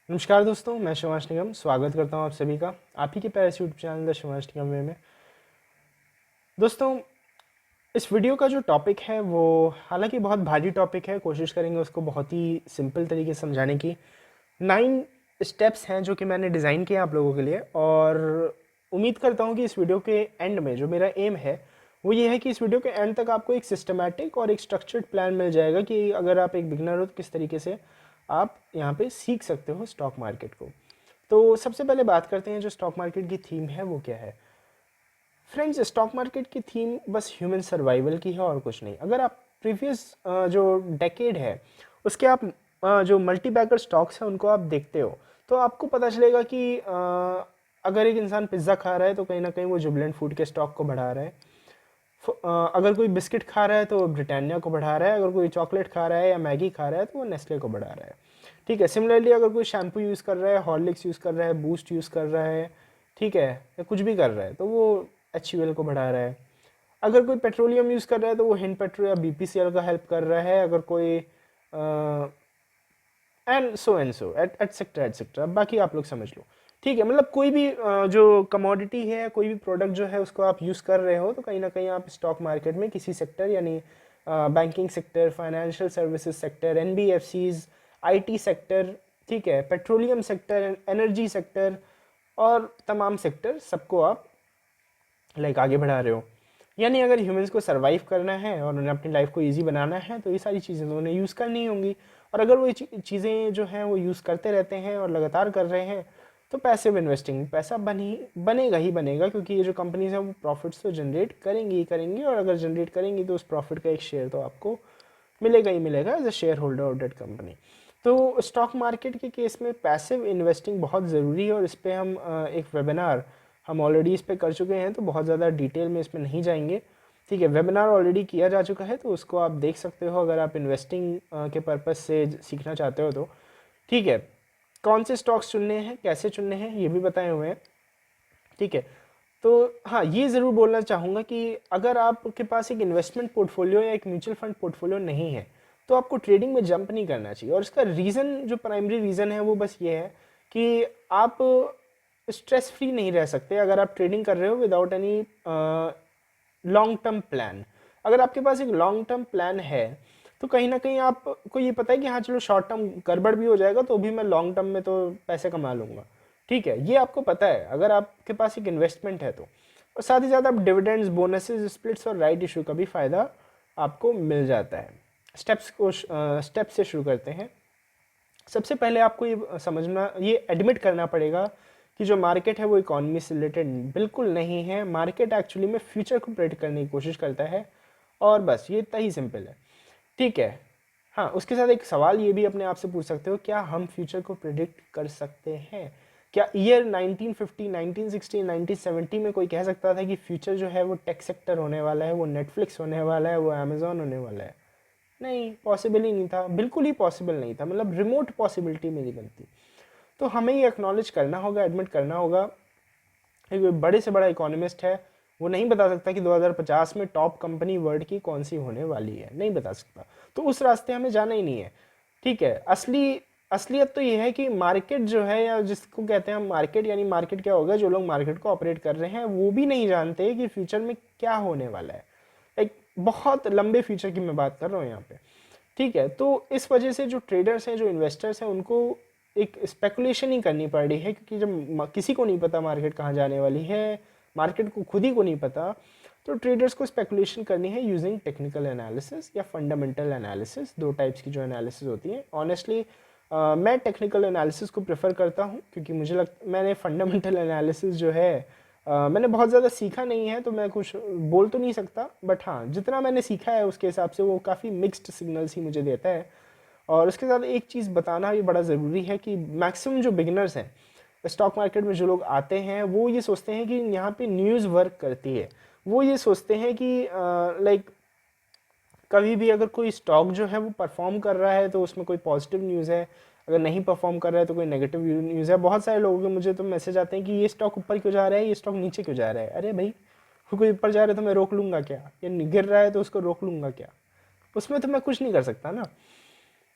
नमस्कार दोस्तों, मैं शिवांश निगम स्वागत करता हूं आप सभी का आप ही के प्यारे यूट्यूब चैनल द शिवांश निगम वे में। दोस्तों, इस वीडियो का जो टॉपिक है वो हालांकि बहुत भारी टॉपिक है। कोशिश करेंगे उसको बहुत ही सिंपल तरीके से समझाने की। 9 स्टेप्स हैं जो कि मैंने डिज़ाइन किए आप लोगों के लिए, और उम्मीद करता हूं कि इस वीडियो के एंड में जो मेरा एम है वो ये है कि इस वीडियो के एंड तक आपको एक सिस्टमैटिक और एक स्ट्रक्चर्ड प्लान मिल जाएगा कि अगर आप एक बिगनर हो तो किस तरीके से आप यहाँ पे सीख सकते हो स्टॉक मार्केट को। तो सबसे पहले बात करते हैं जो स्टॉक मार्केट की थीम है वो क्या है। फ्रेंड्स, स्टॉक मार्केट की थीम बस ह्यूमन सर्वाइवल की है और कुछ नहीं। अगर आप प्रीवियस जो डेकेड है उसके आप जो मल्टी बैगर स्टॉक्स हैं उनको आप देखते हो तो आपको पता चलेगा कि अगर एक इंसान पिज़्ज़ा खा रहा है तो कहीं ना कहीं वो जुबलेंट फूड के स्टॉक को बढ़ा रहा है। अगर कोई बिस्किट खा रहा है तो ब्रिटानिया को बढ़ा रहा है, अगर कोई चॉकलेट खा रहा है या मैगी खा रहा है तो वो नेस्ले को बढ़ा रहा है। ठीक है, सिमिलरली अगर कोई शैम्पू यूज़ कर रहा है, हॉर्लिक्स यूज़ कर रहा है, बूस्ट यूज़ कर रहा है, ठीक है, या कुछ भी कर रहा है तो वो एच को बढ़ा रहा है। अगर कोई पेट्रोलियम यूज़ कर रहा है तो वो हिंड पेट्रो या बीपीसीएल का हेल्प कर रहा है। अगर कोई एंड सो एटसेट्रा एटसेट्रा, बाकी आप लोग समझ लो। ठीक है, मतलब कोई भी जो कमोडिटी है, कोई भी प्रोडक्ट जो है उसको आप यूज़ कर रहे हो तो कहीं ना कहीं आप स्टॉक मार्केट में किसी सेक्टर यानी banking sector, financial services sector, NBFCs, IT sector, ठीक है, पेट्रोलियम सेक्टर, एनर्जी सेक्टर और तमाम सेक्टर सबको आप आगे बढ़ा रहे हो। यानी अगर ह्यूमंस को सरवाइव करना है और उन्हें अपनी लाइफ को इजी बनाना है तो ये सारी चीज़ें तो उन्हें यूज़ करनी होंगी। और अगर वो चीज़ें जो हैं वो यूज़ करते रहते हैं और लगातार कर रहे हैं तो पैसिव इन्वेस्टिंग पैसा बनेगा ही बनेगा, क्योंकि ये जो कंपनीज हैं वो प्रॉफिट्स तो जनरेट करेंगी ही करेंगी, और अगर जनरेट करेंगी तो उस प्रॉफिट का एक शेयर तो आपको मिलेगा ही मिलेगा as a share holder of that company. तो स्टॉक मार्केट के केस में पैसिव इन्वेस्टिंग बहुत ज़रूरी है, और इस पर हम एक वेबिनार हम ऑलरेडी इस पर कर चुके हैं तो बहुत ज़्यादा डिटेल में इसमें नहीं जाएंगे। ठीक है, वेबिनार ऑलरेडी किया जा चुका है तो उसको आप देख सकते हो अगर आप इन्वेस्टिंग के पर्पज़ से सीखना चाहते हो तो। ठीक है, कौन से स्टॉक्स चुनने हैं, कैसे चुनने हैं, ये भी बताए हुए हैं। ठीक है, तो हाँ, ये ज़रूर बोलना चाहूँगा कि अगर आपके पास एक इन्वेस्टमेंट पोर्टफोलियो या एक म्यूचुअल फंड पोर्टफोलियो नहीं है तो आपको ट्रेडिंग में जंप नहीं करना चाहिए। और इसका रीज़न, जो प्राइमरी रीज़न है वो बस ये है कि आप स्ट्रेस फ्री नहीं रह सकते अगर आप ट्रेडिंग कर रहे हो without any long term plan. अगर आपके पास एक लॉन्ग टर्म प्लान है तो कहीं ना कहीं आपको ये पता है कि हाँ चलो शॉर्ट टर्म गड़बड़ भी हो जाएगा तो भी मैं लॉन्ग टर्म में तो पैसे कमा लूँगा। ठीक है, ये आपको पता है अगर आपके पास एक इन्वेस्टमेंट है तो। और साथ ही साथ आप डिविडेंड्स, बोनसेस, स्प्लिट्स और राइट इशू का भी फ़ायदा आपको मिल जाता है। स्टेप से शुरू करते हैं। सबसे पहले आपको ये समझना, ये एडमिट करना पड़ेगा कि जो मार्केट है वो इकॉनमी से रिलेटेड बिल्कुल नहीं है। मार्केट एक्चुअली में फ्यूचर को प्रेडिक्ट करने की कोशिश करता है, और बस ये इतना ही सिंपल है। ठीक है, हाँ, उसके साथ एक सवाल ये भी अपने आप से पूछ सकते हो, क्या हम फ्यूचर को प्रिडिक्ट कर सकते हैं? क्या ईयर 1950, 1960, 1970 में कोई कह सकता था कि फ्यूचर जो है वो टेक सेक्टर होने वाला है, वो नेटफ्लिक्स होने वाला है, वो अमेजोन होने वाला है? नहीं, पॉसिबल ही नहीं था, बिल्कुल ही पॉसिबल नहीं था, मतलब रिमोट पॉसिबिलिटी मेरी बनती। तो हमें ये एक्नॉलेज करना होगा, एडमिट करना होगा। एक बड़े से बड़ा इकोनॉमिस्ट है, वो नहीं बता सकता कि 2050 में टॉप कंपनी वर्ल्ड की कौन सी होने वाली है, नहीं बता सकता। तो उस रास्ते हमें जाना ही नहीं है। ठीक है, असलियत तो ये है कि मार्केट जो है, या जिसको कहते हैं हम मार्केट, यानी मार्केट क्या होगा, जो लोग मार्केट को ऑपरेट कर रहे हैं वो भी नहीं जानते कि फ्यूचर में क्या होने वाला है। एक बहुत लंबे फ्यूचर की मैं बात कर रहा हूँ यहाँ पे। ठीक है, तो इस वजह से जो ट्रेडर्स हैं, जो इन्वेस्टर्स हैं, उनको एक स्पेकुलेशन ही करनी पड़ रही है, क्योंकि जब किसी को नहीं पता मार्केट कहाँ जाने वाली है, मार्केट को खुद ही को नहीं पता, तो ट्रेडर्स को स्पेकुलेशन करनी है यूजिंग टेक्निकल एनालिसिस या फंडामेंटल एनालिसिस। दो टाइप्स की जो एनालिसिस होती है। ऑनेस्टली मैं टेक्निकल एनालिसिस को प्रेफर करता हूँ, क्योंकि मैंने फंडामेंटल एनालिसिस जो है मैंने बहुत ज़्यादा सीखा नहीं है तो मैं कुछ बोल तो नहीं सकता, बट हाँ, जितना मैंने सीखा है उसके हिसाब से वो काफ़ी मिक्स्ड सिग्नल्स ही मुझे देता है। और उसके साथ एक चीज़ बताना भी बड़ा ज़रूरी है कि मैक्सिमम जो बिगिनर्स हैं स्टॉक मार्केट में, जो लोग आते हैं, वो ये सोचते हैं कि यहाँ पे न्यूज़ वर्क करती है। वो ये सोचते हैं कि कभी भी अगर कोई स्टॉक जो है वो परफॉर्म कर रहा है तो उसमें कोई पॉजिटिव न्यूज़ है, अगर नहीं परफॉर्म कर रहा है तो कोई नेगेटिव न्यूज़ है। बहुत सारे लोगों के मुझे तो मैसेज आते हैं कि ये स्टॉक ऊपर क्यों जा रहा है, ये स्टॉक नीचे क्यों जा रहा है। अरे भाई, कोई ऊपर जा रहा है तो मैं रोक लूँगा क्या, या गिर रहा है तो उसको रोक लूँगा क्या? उसमें तो मैं कुछ नहीं कर सकता ना।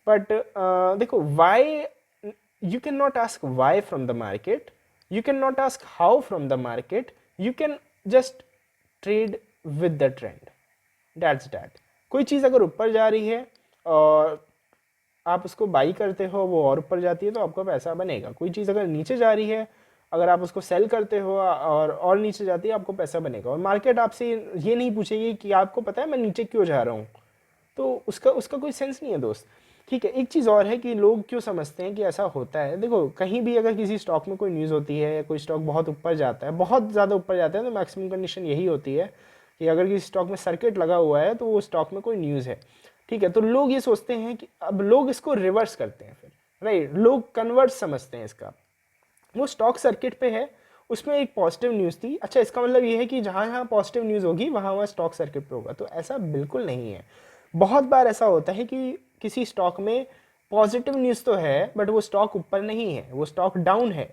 बट देखो, Y you cannot ask why from the market, you cannot ask how from the market, you can just trade with the trend. That's that. कोई चीज़ अगर ऊपर जा रही है और आप उसको बाई करते हो, वो और ऊपर जाती है तो आपको पैसा बनेगा। कोई चीज़ अगर नीचे जा रही है, अगर आप उसको सेल करते हो और नीचे जाती है, आपको पैसा बनेगा। और मार्केट आपसे ये नहीं पूछेगी कि आपको पता है मैं नीचे क्यों जा रहा हूँ, तो उसका उसका कोई सेंस नहीं है दोस्त। ठीक है, एक चीज़ और है कि लोग क्यों समझते हैं कि ऐसा होता है। देखो, कहीं भी अगर किसी स्टॉक में कोई न्यूज़ होती है या कोई स्टॉक बहुत ऊपर जाता है, बहुत ज़्यादा ऊपर जाता है, तो मैक्सिमम कंडीशन यही होती है कि अगर किसी स्टॉक में सर्किट लगा हुआ है तो वो स्टॉक में कोई न्यूज़ है। ठीक है, तो लोग ये सोचते हैं कि अब लोग इसको रिवर्स करते हैं फिर, राइट, लोग कन्वर्ट समझते हैं इसका। वो स्टॉक सर्किट पे है, उसमें एक पॉजिटिव न्यूज़ थी, अच्छा इसका मतलब ये है कि जहाँ जहाँ पॉजिटिव न्यूज़ होगी वहाँ वहाँ स्टॉक सर्किट पे होगा, तो ऐसा बिल्कुल नहीं है। बहुत बार ऐसा होता है कि किसी स्टॉक में पॉजिटिव न्यूज़ तो है बट वो स्टॉक ऊपर नहीं है, वो स्टॉक डाउन है,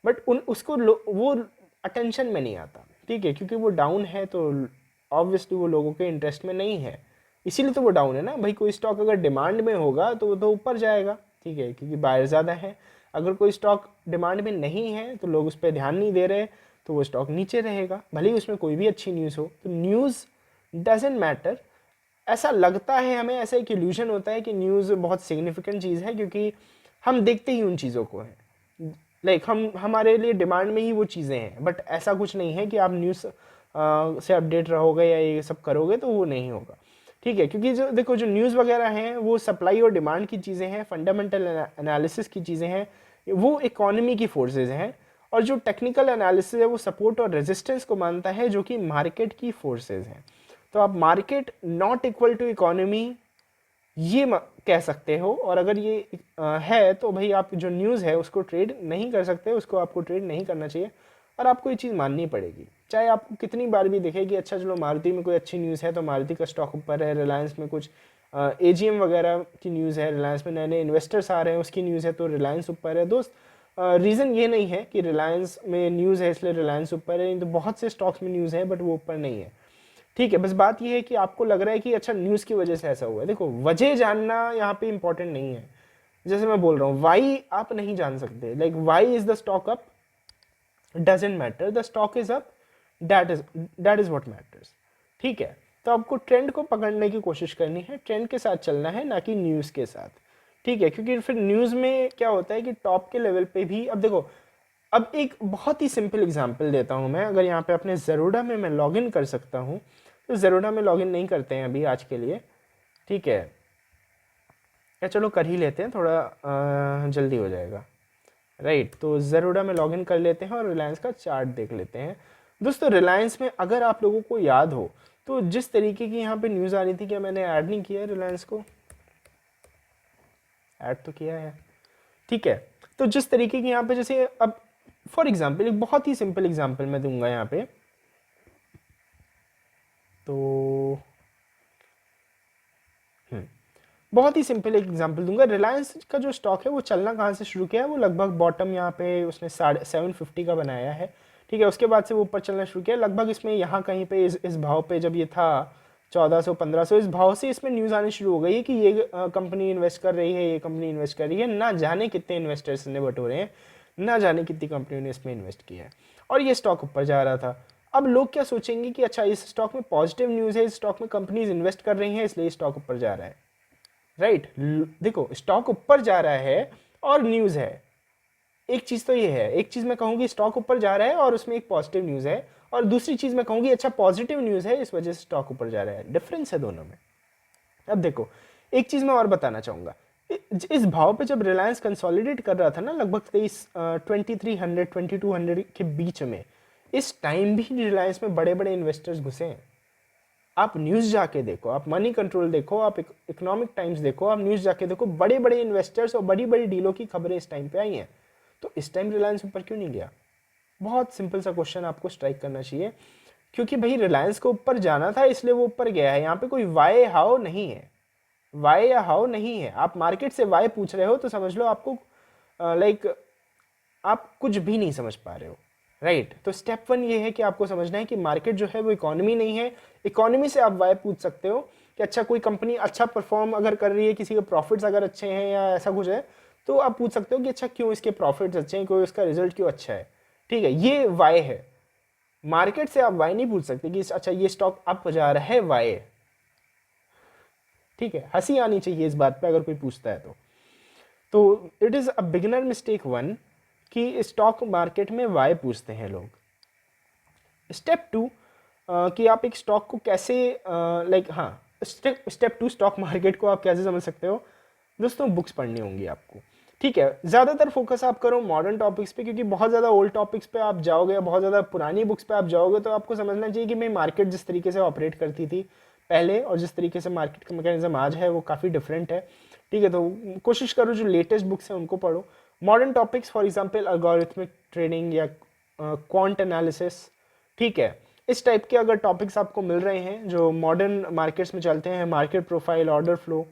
बट उसको वो अटेंशन में नहीं आता। ठीक है, क्योंकि वो डाउन है तो ऑब्वियसली वो लोगों के इंटरेस्ट में नहीं है, इसीलिए तो वो डाउन है ना भाई। कोई स्टॉक अगर डिमांड में होगा तो वो तो ऊपर जाएगा, ठीक है, क्योंकि बायर ज़्यादा है। अगर कोई स्टॉक डिमांड में नहीं है तो लोग उस पर ध्यान नहीं दे रहे, तो वो स्टॉक नीचे रहेगा, भले ही उसमें कोई भी अच्छी न्यूज़ हो। तो न्यूज़ डजेंट मैटर। ऐसा लगता है हमें, ऐसा एक इल्यूजन होता है कि न्यूज़ बहुत सिग्निफिकेंट चीज़ है क्योंकि हम देखते ही उन चीज़ों को हैं, लाइक हम हमारे लिए डिमांड में ही वो चीज़ें हैं। बट ऐसा कुछ नहीं है कि आप न्यूज़ से अपडेट रहोगे या ये सब करोगे तो वो नहीं होगा। ठीक है, क्योंकि जो देखो जो न्यूज़ वगैरह हैं वो सप्लाई और डिमांड की चीज़ें हैं, फंडामेंटल एनालिसिस की चीज़ें हैं, वो इकोनॉमी की फोर्सेज हैं। और जो टेक्निकल एनालिसिस है वो सपोर्ट और रेजिस्टेंस को मानता है, जो कि मार्केट की फोर्सेज हैं। तो आप market not equal to economy ये कह सकते हो, और अगर ये है तो भाई आप जो न्यूज़ है उसको ट्रेड नहीं कर सकते, उसको आपको ट्रेड नहीं करना चाहिए, और आपको ये चीज़ माननी पड़ेगी, चाहे आपको कितनी बार भी दिखे कि अच्छा चलो मारुति में कोई अच्छी न्यूज़ है तो मारुति का स्टॉक ऊपर है, रिलायंस में कुछ एजीएम वगैरह की न्यूज़ है, रिलायंस में नए नए इन्वेस्टर्स आ रहे हैं उसकी न्यूज़ है तो रिलायंस ऊपर है। दोस्त, रीज़न ये नहीं है कि रिलायंस में न्यूज़ है इसलिए रिलायंस ऊपर है, तो बहुत से स्टॉक्स में न्यूज़ है बट वो ऊपर नहीं है। ठीक है, बस बात ये है कि आपको लग रहा है कि अच्छा न्यूज़ की वजह से ऐसा हुआ है। देखो, वजह जानना यहाँ पे इंपॉर्टेंट नहीं है। जैसे मैं बोल रहा हूँ, वाई आप नहीं जान सकते, like why is the stock up, doesn't matter, the stock is up, that is what matters. ठीक है, तो आपको ट्रेंड को पकड़ने की कोशिश करनी है, ट्रेंड के साथ चलना है, ना कि न्यूज़ के साथ। ठीक है, क्योंकि फिर न्यूज़ में क्या होता है कि टॉप के लेवल पे भी, अब देखो, अब एक बहुत ही सिंपल एग्जांपल देता हूँ मैं। अगर यहाँ पे अपने ज़रूरा में मैं लॉगिन कर सकता हूँ, तो ज़रूरा में लॉगिन नहीं करते हैं अभी आज के लिए, ठीक है, या चलो कर ही लेते हैं, थोड़ा जल्दी हो जाएगा, राइट। तो ज़रूरा में लॉगिन कर लेते हैं और रिलायंस का चार्ट देख लेते हैं। दोस्तों, रिलायंस में अगर आप लोगों को याद हो तो जिस तरीके की यहाँ पे न्यूज़ आ रही थी, क्या मैंने ऐड नहीं किया है रिलायंस को? ऐड तो किया है, ठीक है। तो जिस तरीके की यहाँ पे, जैसे अब फॉर एग्जाम्पल एक बहुत ही सिंपल एग्जाम्पल मैं दूंगा यहाँ पे, तो बहुत ही सिंपल एक एग्जांपल दूंगा। रिलायंस का जो स्टॉक है वो चलना कहाँ से शुरू किया है, वो लगभग बॉटम यहाँ पे उसने 750 का बनाया है, ठीक है। उसके बाद से वो ऊपर चलना शुरू किया, लगभग इसमें यहाँ कहीं पे इस भाव पे जब ये था 1400-1500, इस भाव से इसमें न्यूज़ आनी शुरू हो गई है कि ये कंपनी इन्वेस्ट कर रही है, ये कंपनी इन्वेस्ट कर रही है। ना जाने कितने इन्वेस्टर्स ने बटोरे हैं, ना जाने कितनी कंपनियों ने इसमें इन्वेस्ट किया है, और ये स्टॉक ऊपर जा रहा था। अब लोग क्या सोचेंगे कि अच्छा इस स्टॉक में पॉजिटिव न्यूज़ है, इस स्टॉक में कंपनीज इन्वेस्ट कर रही हैं इसलिए स्टॉक ऊपर जा रहा है, राइट। देखो, स्टॉक ऊपर जा रहा है और न्यूज़ है, एक चीज़ तो ये है, एक चीज़ मैं कहूँगी स्टॉक ऊपर जा रहा है और उसमें एक पॉजिटिव न्यूज़ है, और दूसरी चीज़ मैं कहूँगी अच्छा पॉजिटिव न्यूज़ है इस वजह से स्टॉक ऊपर जा रहा है, डिफरेंस है दोनों में। अब देखो, एक चीज़ मैं और बताना चाहूँगा, इस भाव पे जब रिलायंस कंसोलिडेट कर रहा था ना, लगभग 2300 2200 के बीच में, इस टाइम भी रिलायंस में बड़े बड़े इन्वेस्टर्स घुसे हैं। आप न्यूज़ जाके देखो, आप मनी कंट्रोल देखो, आप इकोनॉमिक टाइम्स देखो, आप न्यूज़ जाके देखो, बड़े बड़े इन्वेस्टर्स और बड़ी बड़ी डीलों की खबरें इस टाइम पे आई हैं। तो इस टाइम रिलायंस ऊपर क्यों नहीं गया? बहुत सिंपल सा क्वेश्चन आपको स्ट्राइक करना चाहिए, क्योंकि भाई रिलायंस को ऊपर जाना था इसलिए वो ऊपर गया है। यहाँ पे कोई वाई हाउ नहीं है, वाई या हाउ नहीं है। आप मार्केट से वाई पूछ रहे हो तो समझ लो आपको लाइक आप कुछ भी नहीं समझ पा रहे हो, राइट। तो स्टेप 1 ये है कि आपको समझना है कि मार्केट जो है वो इकोनॉमी नहीं है। इकोनॉमी से आप वाई पूछ सकते हो कि अच्छा कोई कंपनी अच्छा परफॉर्म अगर कर रही है, किसी के प्रॉफिट्स अगर अच्छे हैं या ऐसा कुछ है, तो आप पूछ सकते हो कि अच्छा क्यों इसके प्रॉफिट्स अच्छे हैं, कोई उसका रिजल्ट क्यों अच्छा है। ठीक है, ये वाई है। मार्केट से आप वाई नहीं पूछ सकते कि अच्छा ये स्टॉक अप जा रहा है वाई। ठीक है, हंसी आनी चाहिए इस बात पे अगर कोई पूछता है तो it is a beginner mistake one कि स्टॉक मार्केट में वाई पूछते हैं लोग। स्टेप टू कि आप एक स्टॉक को कैसे लाइक हाँ, स्टेप टू स्टॉक मार्केट को आप कैसे समझ सकते हो दोस्तों, बुक्स पढ़नी होंगी आपको। ठीक है, ज़्यादातर फोकस आप करो मॉडर्न टॉपिक्स पे, क्योंकि बहुत ज़्यादा ओल्ड टॉपिक्स पे आप जाओगे, बहुत ज़्यादा पुरानी बुक्स पे आप जाओगे तो आपको समझना चाहिए कि भाई मार्केट जिस तरीके से ऑपरेट करती थी पहले और जिस तरीके से मार्केट का मैकेनिज्म आज है वो काफ़ी डिफरेंट है। ठीक है, तो कोशिश करो जो लेटेस्ट बुक्स हैं उनको पढ़ो। Modern topics for example algorithmic trading या क्वांट एनालिसिस, ठीक है, इस टाइप के अगर टॉपिक्स आपको मिल रहे हैं जो मॉडर्न मार्केट्स में चलते हैं, मार्केट प्रोफाइल, ऑर्डर फ्लो,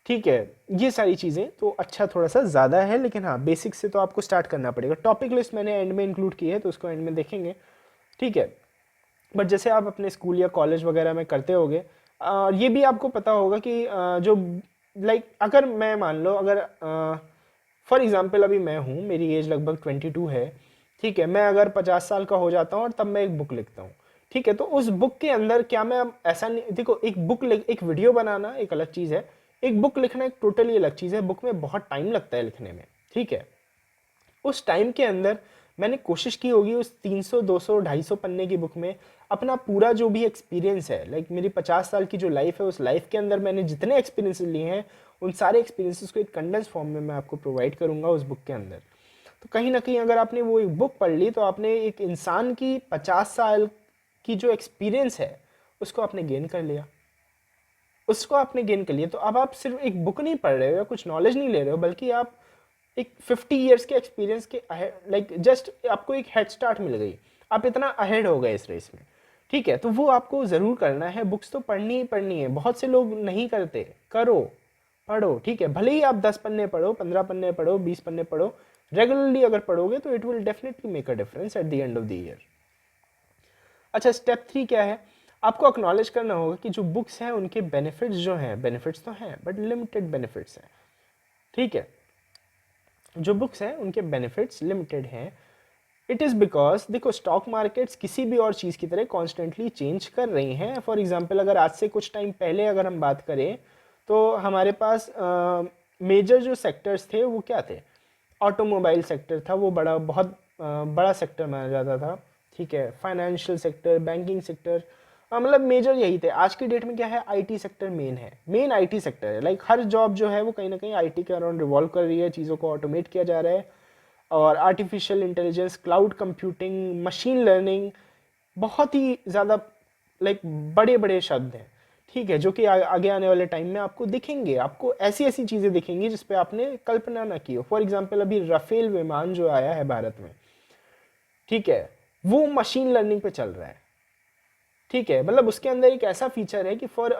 ठीक है, ये सारी चीज़ें तो अच्छा थोड़ा सा ज़्यादा है, लेकिन हाँ बेसिक से तो आपको स्टार्ट करना पड़ेगा। टॉपिक लिस्ट मैंने एंड में इंक्लूड की है तो उसको एंड में देखेंगे। ठीक है, बट जैसे आप अपने स्कूल या कॉलेज वगैरह में करते होगे, ये भी आपको पता होगा कि जो लाइक अगर मैं मान लो अगर फॉर एग्जांपल अभी मैं हूँ, मेरी एज लगभग 22 है। ठीक है, मैं अगर 50 साल का हो जाता हूँ और तब मैं एक बुक लिखता हूँ। ठीक है, तो उस बुक के अंदर क्या मैं अब ऐसा नहीं, देखो एक बुक एक वीडियो बनाना एक अलग चीज़ है, एक बुक लिखना एक टोटली अलग चीज़ है। बुक में बहुत टाइम लगता है लिखने में। ठीक है, उस टाइम के अंदर मैंने कोशिश की होगी उस 300 200 250 पन्ने की बुक में अपना पूरा जो भी एक्सपीरियंस है, लाइक मेरी 50 साल की जो लाइफ है उस लाइफ के अंदर मैंने जितने एक्सपीरियंसेस लिए हैं उन सारे एक्सपीरियंसेस को एक कंडेंस फॉर्म में मैं आपको प्रोवाइड करूंगा उस बुक के अंदर। तो कहीं ना कहीं अगर आपने वो एक बुक पढ़ ली तो आपने एक इंसान की 50 साल की जो एक्सपीरियंस है उसको आपने गेन कर लिया, उसको आपने गेन कर लिया। तो अब आप सिर्फ एक बुक नहीं पढ़ रहे हो या कुछ नॉलेज नहीं ले रहे हो, बल्कि आप एक 50 ईयर्स के एक्सपीरियंस के लाइक जस्ट आपको एक हेड स्टार्ट मिल गई, आप इतना अहेड हो गए इस रेस में। ठीक है, तो वो आपको ज़रूर करना है, बुक्स तो पढ़नी ही पढ़नी है। बहुत से लोग नहीं करते, करो, पढ़ो। ठीक है, भले ही आप 10 पन्ने पढ़ो, 15 पन्ने पढ़ो, 20 पन्ने पढ़ो, रेगुलरली अगर पढ़ोगे तो it will definitely make a difference at the end of the year. अच्छा, स्टेप 3 क्या है, आपको एक्नॉलेज करना होगा कि जो बुक्स हैं उनके बेनिफिट्स जो हैं, बेनिफिट्स तो हैं बट लिमिटेड बेनिफिट्स हैं। ठीक है, जो बुक्स हैं उनके बेनिफिट्स लिमिटेड हैं। इट इज़ बिकॉज देखो स्टॉक मार्केट्स किसी भी और चीज़ की तरह कॉन्स्टेंटली चेंज कर रही हैं। फॉर एग्जांपल अगर आज से कुछ टाइम पहले अगर हम बात करें तो हमारे पास मेजर जो सेक्टर्स थे वो क्या थे, ऑटोमोबाइल सेक्टर था, वो बहुत बड़ा सेक्टर माना जाता था। ठीक है, फाइनेंशियल सेक्टर, बैंकिंग सेक्टर, मतलब मेजर यही थे। आज की डेट में क्या है, आईटी सेक्टर मेन है, मेन आईटी सेक्टर है। लाइक हर जॉब जो है वो कहीं ना कहीं आईटी के अराउंड रिवॉल्व कर रही है, चीज़ों को ऑटोमेट किया जा रहा है। और artificial intelligence, cloud computing, machine learning, बहुत ही ज़्यादा लाइक बड़े बड़े शब्द हैं। ठीक है, जो कि आगे आने वाले टाइम में आपको दिखेंगे, आपको ऐसी ऐसी चीज़ें दिखेंगी जिस पे आपने कल्पना ना की हो। फॉर एग्जांपल अभी राफेल विमान जो आया है भारत में, ठीक है, वो मशीन लर्निंग पे चल रहा है। ठीक है, मतलब उसके अंदर एक ऐसा फीचर है कि फॉर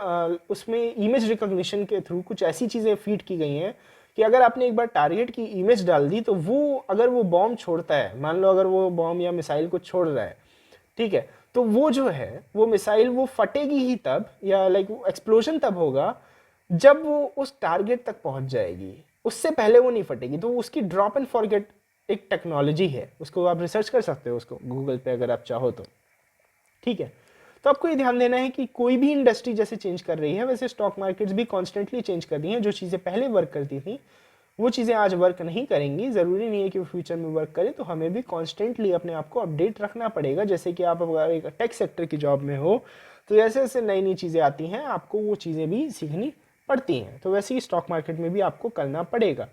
उसमें इमेज रिकॉग्निशन के थ्रू कुछ ऐसी चीज़ें फीड की गई हैं कि अगर आपने एक बार टारगेट की इमेज डाल दी तो वो अगर वो बॉम्ब छोड़ता है, मान लो अगर वो बॉम्ब या मिसाइल को छोड़ रहा है, ठीक है, तो वो जो है वो मिसाइल वो फटेगी ही तब, या लाइक वो एक्सप्लोजन तब होगा जब वो उस टारगेट तक पहुंच जाएगी, उससे पहले वो नहीं फटेगी। तो उसकी ड्रॉप एंड फॉरगेट एक टेक्नोलॉजी है, उसको आप रिसर्च कर सकते हो उसको गूगल पे अगर आप चाहो तो। ठीक है, तो आपको ये ध्यान देना है कि कोई भी इंडस्ट्री जैसे चेंज कर रही है वैसे स्टॉक मार्केट्स भी कॉन्स्टेंटली चेंज कर रही हैं। जो चीज़ें पहले वर्क करती थी वो चीज़ें आज वर्क नहीं करेंगी, ज़रूरी नहीं है कि वो फ्यूचर में वर्क करें। तो हमें भी कॉन्स्टेंटली अपने आप को अपडेट रखना पड़ेगा। जैसे कि आप अगर एक टेक सेक्टर की जॉब में हो तो जैसे जैसे नई नई चीज़ें आती हैं आपको वो चीज़ें भी सीखनी पड़ती हैं, तो वैसे ही स्टॉक मार्केट में भी आपको करना पड़ेगा।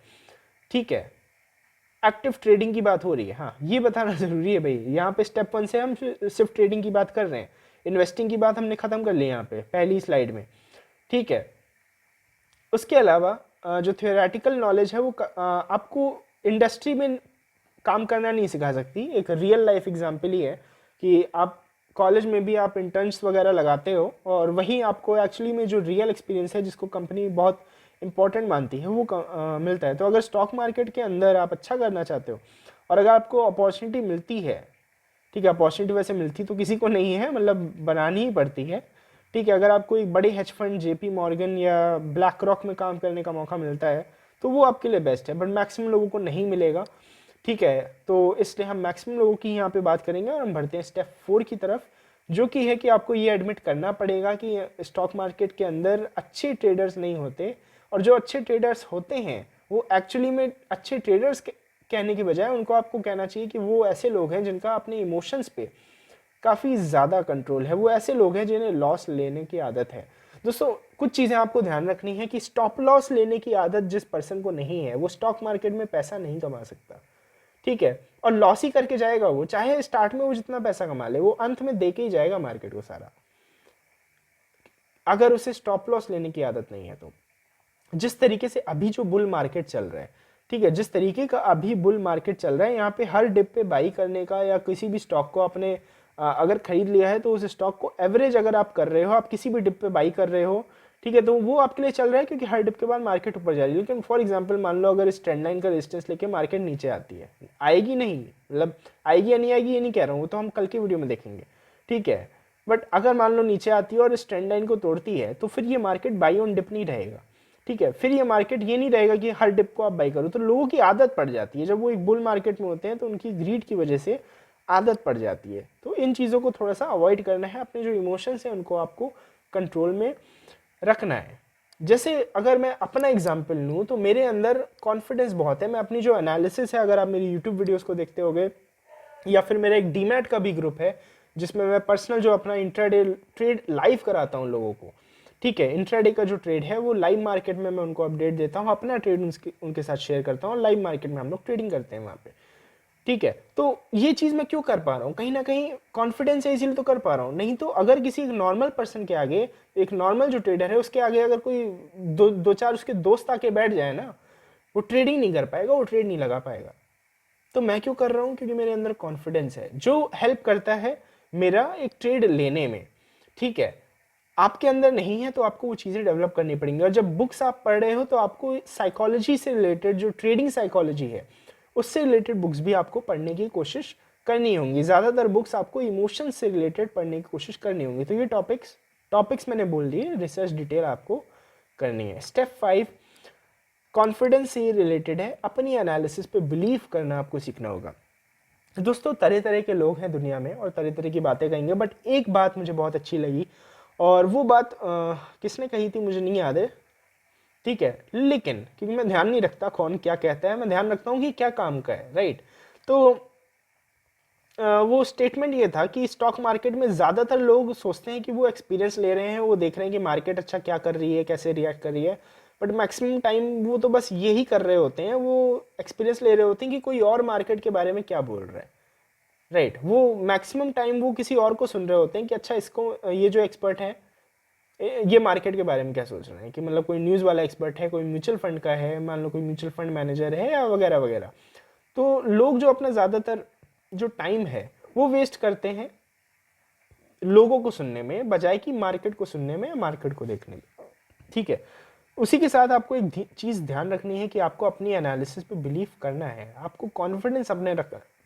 ठीक है, एक्टिव ट्रेडिंग की बात हो रही है, हाँ ये बताना ज़रूरी है भाई। यहाँ पे स्टेप 1 से हम सिर्फ ट्रेडिंग की बात कर रहे हैं, इन्वेस्टिंग की बात हमने ख़त्म कर ली यहाँ पे पहली स्लाइड में। ठीक है, उसके अलावा जो थियोरेटिकल नॉलेज है वो आपको इंडस्ट्री में काम करना नहीं सिखा सकती। एक रियल लाइफ एग्जांपल ही है कि आप कॉलेज में भी आप इंटर्न्स वगैरह लगाते हो और वहीं आपको एक्चुअली में जो रियल एक्सपीरियंस है जिसको कंपनी बहुत इंपॉर्टेंट मानती है वो मिलता है। तो अगर स्टॉक मार्केट के अंदर आप अच्छा करना चाहते हो और अगर आपको अपॉर्चुनिटी मिलती है, ठीक है, अपॉर्चुनिटी वैसे मिलती तो किसी को नहीं है, मतलब बनानी ही पड़ती है। ठीक है, अगर आपको एक बड़े हेज फंड जेपी मॉर्गन या ब्लैक रॉक में काम करने का मौका मिलता है तो वो आपके लिए बेस्ट है, बट मैक्सिमम लोगों को नहीं मिलेगा। ठीक है, तो इसलिए हम मैक्सिमम लोगों की यहाँ पे बात करेंगे और हम बढ़ते हैं स्टेप 4 की तरफ, जो कि है कि आपको ये एडमिट करना पड़ेगा कि स्टॉक मार्केट के अंदर अच्छे ट्रेडर्स नहीं होते, और जो अच्छे ट्रेडर्स होते हैं वो एक्चुअली में अच्छे ट्रेडर्स कहने की बजाय उनको आपको कहना चाहिए कि वो ऐसे लोग हैं जिनका अपने इमोशंस पे काफ़ी ज़्यादा कंट्रोल है, वो ऐसे लोग हैं जिन्हें लॉस लेने की आदत है। दोस्तों कुछ चीज़ें आपको ध्यान रखनी है कि स्टॉप लॉस लेने की आदत जिस पर्सन को नहीं है वो स्टॉक मार्केट में पैसा नहीं कमा सकता। ठीक है, और लॉस ही करके जाएगा वो, चाहे स्टार्ट में वो जितना पैसा कमा ले वो अंत में दे के ही जाएगा मार्केट को सारा, अगर उसे स्टॉप लॉस लेने की आदत नहीं है तो। जिस तरीके से अभी जो बुल मार्केट चल रहा है, ठीक है, जिस तरीके का अभी बुल मार्केट चल रहा है, यहाँ पे हर डिप पे बाई करने का या किसी भी स्टॉक को अपने अगर खरीद लिया है तो उस स्टॉक को एवरेज अगर आप कर रहे हो, आप किसी भी डिप पे बाई कर रहे हो, ठीक है, तो वो आपके लिए चल रहा है क्योंकि हर डिप के बाद मार्केट ऊपर जा रही है। लेकिन फॉर एग्जांपल मान लो अगर इस ट्रेंड लाइन का रेजिस्टेंस लेके मार्केट नीचे आती है, आएगी नहीं, मतलब आएगी या नहीं आएगी ये नहीं कह रहा हूँ, वो तो हम कल की वीडियो में देखेंगे, ठीक है, बट अगर मान लो नीचे आती है और इस ट्रेंड लाइन को तोड़ती है तो फिर ये मार्केट बाई ऑन डिप नहीं रहेगा। ठीक है, फिर ये मार्केट ये नहीं रहेगा कि हर डिप को आप बाई करो, तो लोगों की आदत पड़ जाती है, जब वो एक बुल मार्केट में होते हैं तो उनकी ग्रीड की वजह से आदत पड़ जाती है। तो इन चीज़ों को थोड़ा सा अवॉइड करना है, अपने जो इमोशंस हैं उनको आपको कंट्रोल में रखना है। जैसे अगर मैं अपना एग्जाम्पल लूँ तो मेरे अंदर कॉन्फिडेंस बहुत है, मैं अपनी जो एनालिसिस है, अगर आप मेरी यूट्यूब वीडियोज़ को देखते होगे या फिर मेरा एक डीमैट का भी ग्रुप है जिसमें मैं पर्सनल जो अपना इंट्राडे ट्रेड लाइव कराता हूँ लोगों को, ठीक है, इंट्राडे का जो ट्रेड है वो लाइव मार्केट में मैं उनको अपडेट देता हूँ, अपना ट्रेड उनके साथ शेयर करता हूँ, लाइव मार्केट में हम लोग ट्रेडिंग करते हैं वहाँ पे। ठीक है, तो ये चीज़ मैं क्यों कर पा रहा हूँ, कहीं ना कहीं कॉन्फिडेंस है इसीलिए तो कर पा रहा हूँ, नहीं तो अगर किसी नॉर्मल पर्सन के आगे, एक नॉर्मल जो ट्रेडर है उसके आगे अगर कोई दो चार उसके दोस्त आके बैठ जाए ना, वो ट्रेडिंग नहीं कर पाएगा, वो ट्रेड नहीं लगा पाएगा। तो मैं क्यों कर रहा हूँ, क्योंकि मेरे अंदर कॉन्फिडेंस है जो हेल्प करता है मेरा एक ट्रेड लेने में। ठीक है, आपके अंदर नहीं है तो आपको वो चीज़ें डेवलप करनी पड़ेंगी, और जब बुक्स आप पढ़ रहे हो तो आपको साइकोलॉजी से रिलेटेड जो ट्रेडिंग साइकोलॉजी है उससे रिलेटेड बुक्स भी आपको पढ़ने की कोशिश करनी होंगी। ज़्यादातर बुक्स आपको इमोशंस से रिलेटेड पढ़ने की कोशिश करनी होंगी। तो ये टॉपिक्स मैंने बोल दिए, रिसर्च डिटेल आपको करनी है। स्टेप 5 कॉन्फिडेंस से रिलेटेड है, अपनी एनालिसिस पे बिलीव करना आपको सीखना होगा। दोस्तों तरह तरह के लोग हैं दुनिया में और तरह तरह की बातें कहेंगे, बट एक बात मुझे बहुत अच्छी लगी, और वो बात किसने कही थी मुझे नहीं याद है, ठीक है, लेकिन क्योंकि मैं ध्यान नहीं रखता कौन क्या कहता है, मैं ध्यान रखता हूँ कि क्या काम का है, राइट। तो वो स्टेटमेंट ये था कि स्टॉक मार्केट में ज़्यादातर लोग सोचते हैं कि वो एक्सपीरियंस ले रहे हैं, वो देख रहे हैं कि मार्केट अच्छा क्या कर रही है, कैसे रिएक्ट कर रही है, बट मैक्सिमम टाइम वो तो बस यही कर रहे होते हैं, वो एक्सपीरियंस ले रहे होते हैं कि कोई और मार्केट के बारे में क्या बोल रहा है, राइट। वो मैक्सिमम टाइम वो किसी और को सुन रहे होते हैं कि अच्छा इसको ये जो एक्सपर्ट है ये मार्केट के बारे में क्या सोच रहे हैं, कि मतलब कोई न्यूज़ वाला एक्सपर्ट है, कोई म्यूचुअल फंड का है, मान लो कोई म्यूचुअल फंड मैनेजर है या वगैरह वगैरह। तो लोग जो अपना ज़्यादातर जो टाइम है वो वेस्ट करते हैं लोगों को सुनने में बजाय कि मार्केट को सुनने में या मार्केट को देखने में। ठीक है, उसी के साथ आपको एक चीज़ ध्यान रखनी है कि आपको अपनी एनालिसिस पे बिलीव करना है, आपको कॉन्फिडेंस अपने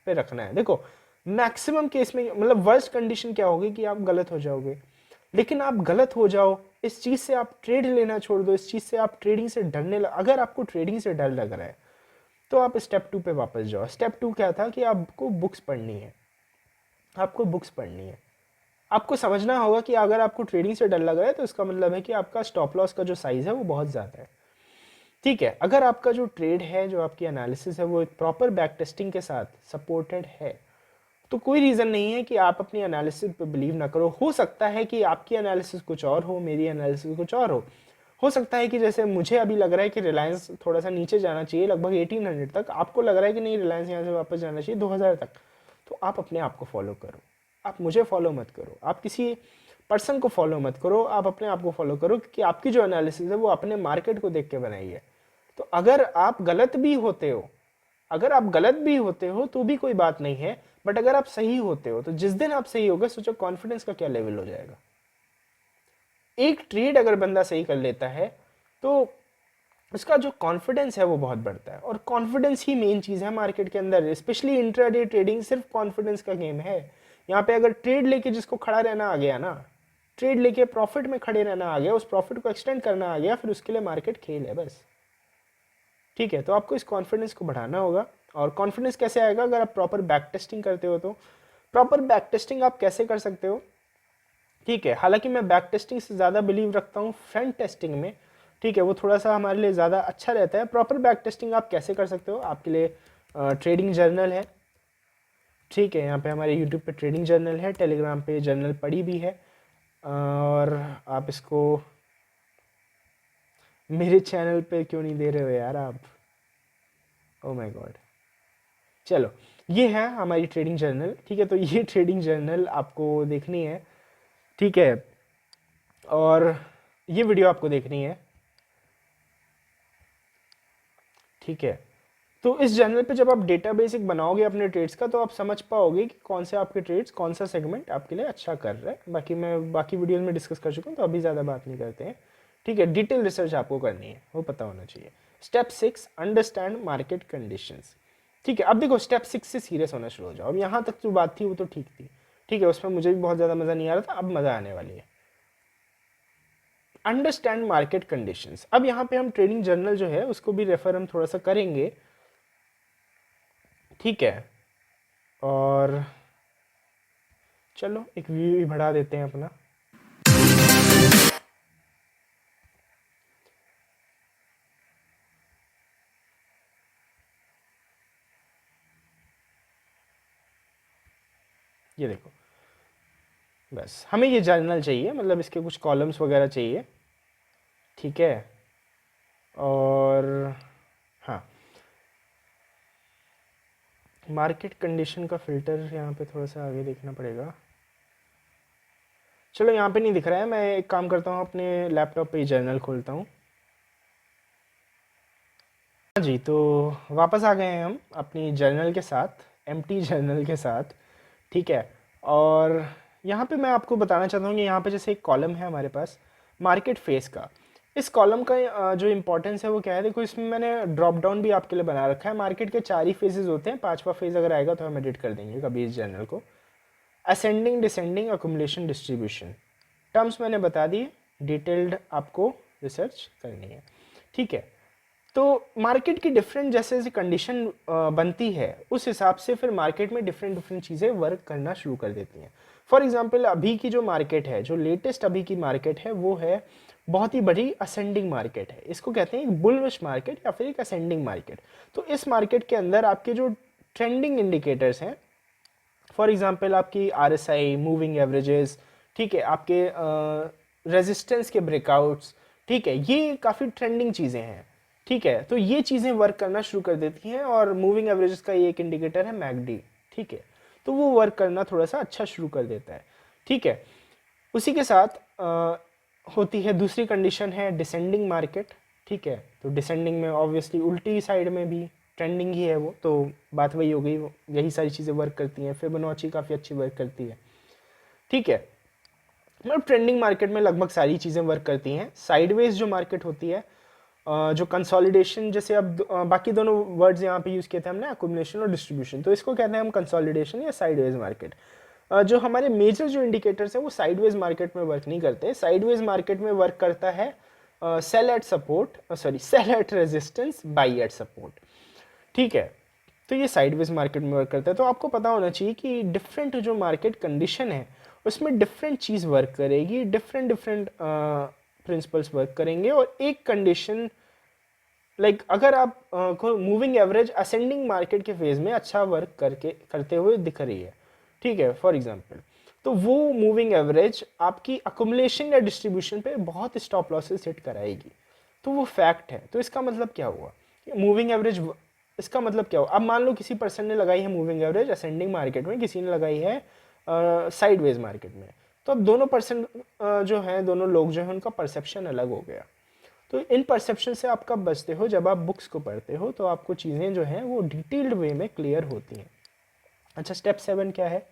पे रखना है। देखो मैक्सिमम केस में मतलब वर्स्ट कंडीशन क्या होगी कि आप गलत हो जाओगे, लेकिन आप गलत हो जाओ इस चीज़ से आप ट्रेड लेना छोड़ दो, इस चीज़ से आप ट्रेडिंग से डरने अगर आपको ट्रेडिंग से डर लग रहा है तो आप स्टेप 2 पे वापस जाओ। स्टेप 2 क्या था कि आपको बुक्स पढ़नी है, आपको बुक्स पढ़नी है। आपको समझना होगा कि अगर आपको ट्रेडिंग से डर लग रहा है तो इसका मतलब है कि आपका स्टॉप लॉस का जो साइज़ है वो बहुत ज़्यादा है। ठीक है, अगर आपका जो ट्रेड है, जो आपकी एनालिसिस है वो एक प्रॉपर बैक टेस्टिंग के साथ सपोर्टेड है तो कोई रीज़न नहीं है कि आप अपनी एनालिसिस पे बिलीव ना करो। हो सकता है कि आपकी एनालिसिस कुछ और हो, मेरी एनालिसिस कुछ और हो सकता है कि जैसे मुझे अभी लग रहा है कि रिलायंस थोड़ा सा नीचे जाना चाहिए लगभग 1800 तक, आपको लग रहा है कि नहीं रिलायंस यहाँ से वापस जाना चाहिए 2000 तक, तो आप अपने आप को फॉलो करो, आप मुझे फॉलो मत करो, आप किसी पर्सन को फॉलो मत करो, आप अपने आप को फॉलो करो, क्योंकि आपकी जो एनालिसिस है वो अपने मार्केट को देख के बनाई है। तो अगर आप गलत भी होते हो, अगर आप गलत भी होते हो तो भी कोई बात नहीं है, बट अगर आप सही होते हो तो जिस दिन आप सही होगे सोचो कॉन्फिडेंस का क्या लेवल हो जाएगा। एक ट्रेड अगर बंदा सही कर लेता है तो उसका जो कॉन्फिडेंस है वो बहुत बढ़ता है, और कॉन्फिडेंस ही मेन चीज़ है मार्केट के अंदर, स्पेशली इंट्राडे ट्रेडिंग सिर्फ कॉन्फिडेंस का गेम है। यहाँ पे अगर ट्रेड लेके जिसको खड़ा रहना आ गया ना, ट्रेड लेके प्रॉफिट में खड़े रहना आ गया, उस प्रॉफिट को एक्सटेंड करना आ गया, फिर उसके लिए मार्केट खेल है बस। ठीक है, तो आपको इस कॉन्फिडेंस को बढ़ाना होगा। और कॉन्फिडेंस कैसे आएगा? अगर आप प्रॉपर बैक टेस्टिंग करते हो। तो प्रॉपर बैक टेस्टिंग आप कैसे कर सकते हो? ठीक है, हालांकि मैं बैक टेस्टिंग से ज़्यादा बिलीव रखता हूँ फ्रंट टेस्टिंग में। ठीक है, वो थोड़ा सा हमारे लिए ज़्यादा अच्छा रहता है। प्रॉपर बैक टेस्टिंग आप कैसे कर सकते हो? आपके लिए ट्रेडिंग जर्नल है। ठीक है, यहाँ पे हमारे यूट्यूब पे ट्रेडिंग जर्नल है, टेलीग्राम पे जर्नल पड़ी भी है, और आप इसको मेरे चैनल पे क्यों नहीं दे रहे हो यार आप? Oh my God. चलो, ये है हमारी ट्रेडिंग जर्नल। ठीक है, तो ये ट्रेडिंग जर्नल आपको देखनी है। ठीक है, और ये वीडियो आपको देखनी है। ठीक है, तो इस जर्नल पे जब आप डेटा बेसिक बनाओगे अपने ट्रेड्स का, तो आप समझ पाओगे कि कौन से आपके ट्रेड्स, कौन सा सेगमेंट आपके लिए अच्छा कर रहा है। बाकी मैं बाकी वीडियोस में डिस्कस कर चुका हूँ, तो अभी ज़्यादा बात नहीं करते हैं। ठीक है, डिटेल रिसर्च आपको करनी है, वो पता होना चाहिए। Step 6, understand market conditions. ठीक है, अब देखो स्टेप 6 से सीरियस होना शुरू हो जाओ। अब यहाँ तक जो बात थी वो तो ठीक थी। ठीक है, उसमें मुझे भी बहुत ज़्यादा मज़ा नहीं आ रहा था, अब मज़ा आने वाली है। Understand market conditions. अब यहाँ पे हम ट्रेडिंग जर्नल जो है उसको भी रेफर हम थोड़ा सा करेंगे। ठीक है, और चलो एक व्यू भी बढ़ा देते हैं अपना। ये देखो, बस हमें ये जर्नल चाहिए, मतलब इसके कुछ कॉलम्स वगैरह चाहिए। ठीक है, और हाँ, मार्केट कंडीशन का फिल्टर यहाँ पे थोड़ा सा आगे देखना पड़ेगा। चलो, यहाँ पे नहीं दिख रहा है, मैं एक काम करता हूँ, अपने लैपटॉप पे जर्नल खोलता हूँ। हाँ जी, तो वापस आ गए हैं हम अपनी जर्नल के साथ, एम्प्टी जर्नल के साथ। ठीक है, और यहाँ पे मैं आपको बताना चाहता हूँ कि यहाँ पे जैसे एक कॉलम है हमारे पास मार्केट फेस का। इस कॉलम का जो इम्पोर्टेंस है वो क्या है? देखो, इसमें मैंने ड्रॉप डाउन भी आपके लिए बना रखा है। मार्केट के 4 ही फेजेस होते हैं, 5वां फेज अगर आएगा तो हम एडिट कर देंगे कभी इस जर्नल को। Ascending, descending, accumulation, distribution, terms मैंने बता दिए, डिटेल्ड आपको रिसर्च करनी है। ठीक है, तो मार्केट की डिफरेंट जैसे जैसे कंडीशन बनती है, उस हिसाब से फिर मार्केट में डिफरेंट डिफरेंट चीज़ें वर्क करना शुरू कर देती हैं। फॉर एग्जांपल, अभी की जो मार्केट है, जो लेटेस्ट अभी की मार्केट है, वो है बहुत ही बड़ी असेंडिंग मार्केट है। इसको कहते हैं एक बुलिश मार्केट या फिर एक असेंडिंग मार्केट। तो इस मार्केट के अंदर आपके जो ट्रेंडिंग इंडिकेटर्स हैं, फॉर एग्जांपल आपकी RSI, मूविंग एवरेजेस, ठीक है, आपके रेजिस्टेंस के ब्रेकआउट्स, ठीक है, ये काफ़ी ट्रेंडिंग चीज़ें हैं। ठीक है, तो ये चीज़ें वर्क करना शुरू कर देती हैं। और मूविंग एवरेजेस का ये एक इंडिकेटर है मैकडी। ठीक है, तो वो वर्क करना थोड़ा सा अच्छा शुरू कर देता है। ठीक है, उसी के साथ होती है दूसरी कंडीशन है डिसेंडिंग मार्केट। ठीक है, तो डिसेंडिंग में ऑब्वियसली उल्टी साइड में भी ट्रेंडिंग ही है वो, तो बात वही हो गई, यही सारी चीज़ें वर्क करती हैं। फिबोनाची काफ़ी अच्छी वर्क करती है। ठीक है, मतलब ट्रेंडिंग मार्केट में लगभग सारी चीज़ें वर्क करती हैं। साइडवेज जो मार्केट होती है, जो कंसोलिडेशन, जैसे अब बाकी दोनों वर्ड्स यहाँ पे यूज़ किए थे हमने, अकुमुलेशन और डिस्ट्रीब्यूशन, तो इसको कहते हैं हम कंसोलिडेशन या साइडवेज मार्केट। जो हमारे मेजर जो इंडिकेटर्स हैं वो साइडवेज मार्केट में वर्क नहीं करते। साइडवेज मार्केट में वर्क करता है sell at support, sorry sell at resistance, buy at support. ठीक है, तो ये साइडवेज मार्केट में वर्क करता है। तो आपको पता होना चाहिए कि डिफरेंट जो मार्केट कंडीशन है उसमें डिफरेंट चीज़ वर्क करेगी, डिफरेंट डिफरेंट प्रिंसिपल्स वर्क करेंगे। और एक कंडीशन लाइक अगर आप को मूविंग एवरेज असेंडिंग मार्केट के फेज में अच्छा वर्क करते हुए दिख रही है, ठीक है, फॉर एग्जांपल, तो वो मूविंग एवरेज आपकी अकुमुलेशन या डिस्ट्रीब्यूशन पे बहुत स्टॉप लॉसेस हिट कराएगी। तो वो फैक्ट है। तो इसका मतलब क्या हुआ? मूविंग एवरेज, इसका मतलब क्या हुआ? अब मान लो किसी पर्सन ने लगाई है मूविंग एवरेज असेंडिंग मार्केट में, किसी ने लगाई है साइडवेज मार्केट में, तो अब दोनों पर्सन जो हैं, दोनों लोग जो हैं, उनका परसेप्शन अलग हो गया। तो इन परसेप्शन से आप कब बचते हो? जब आप बुक्स को पढ़ते हो, तो आपको चीज़ें जो हैं वो डिटेल्ड वे में क्लियर होती हैं। अच्छा, स्टेप 7 क्या है?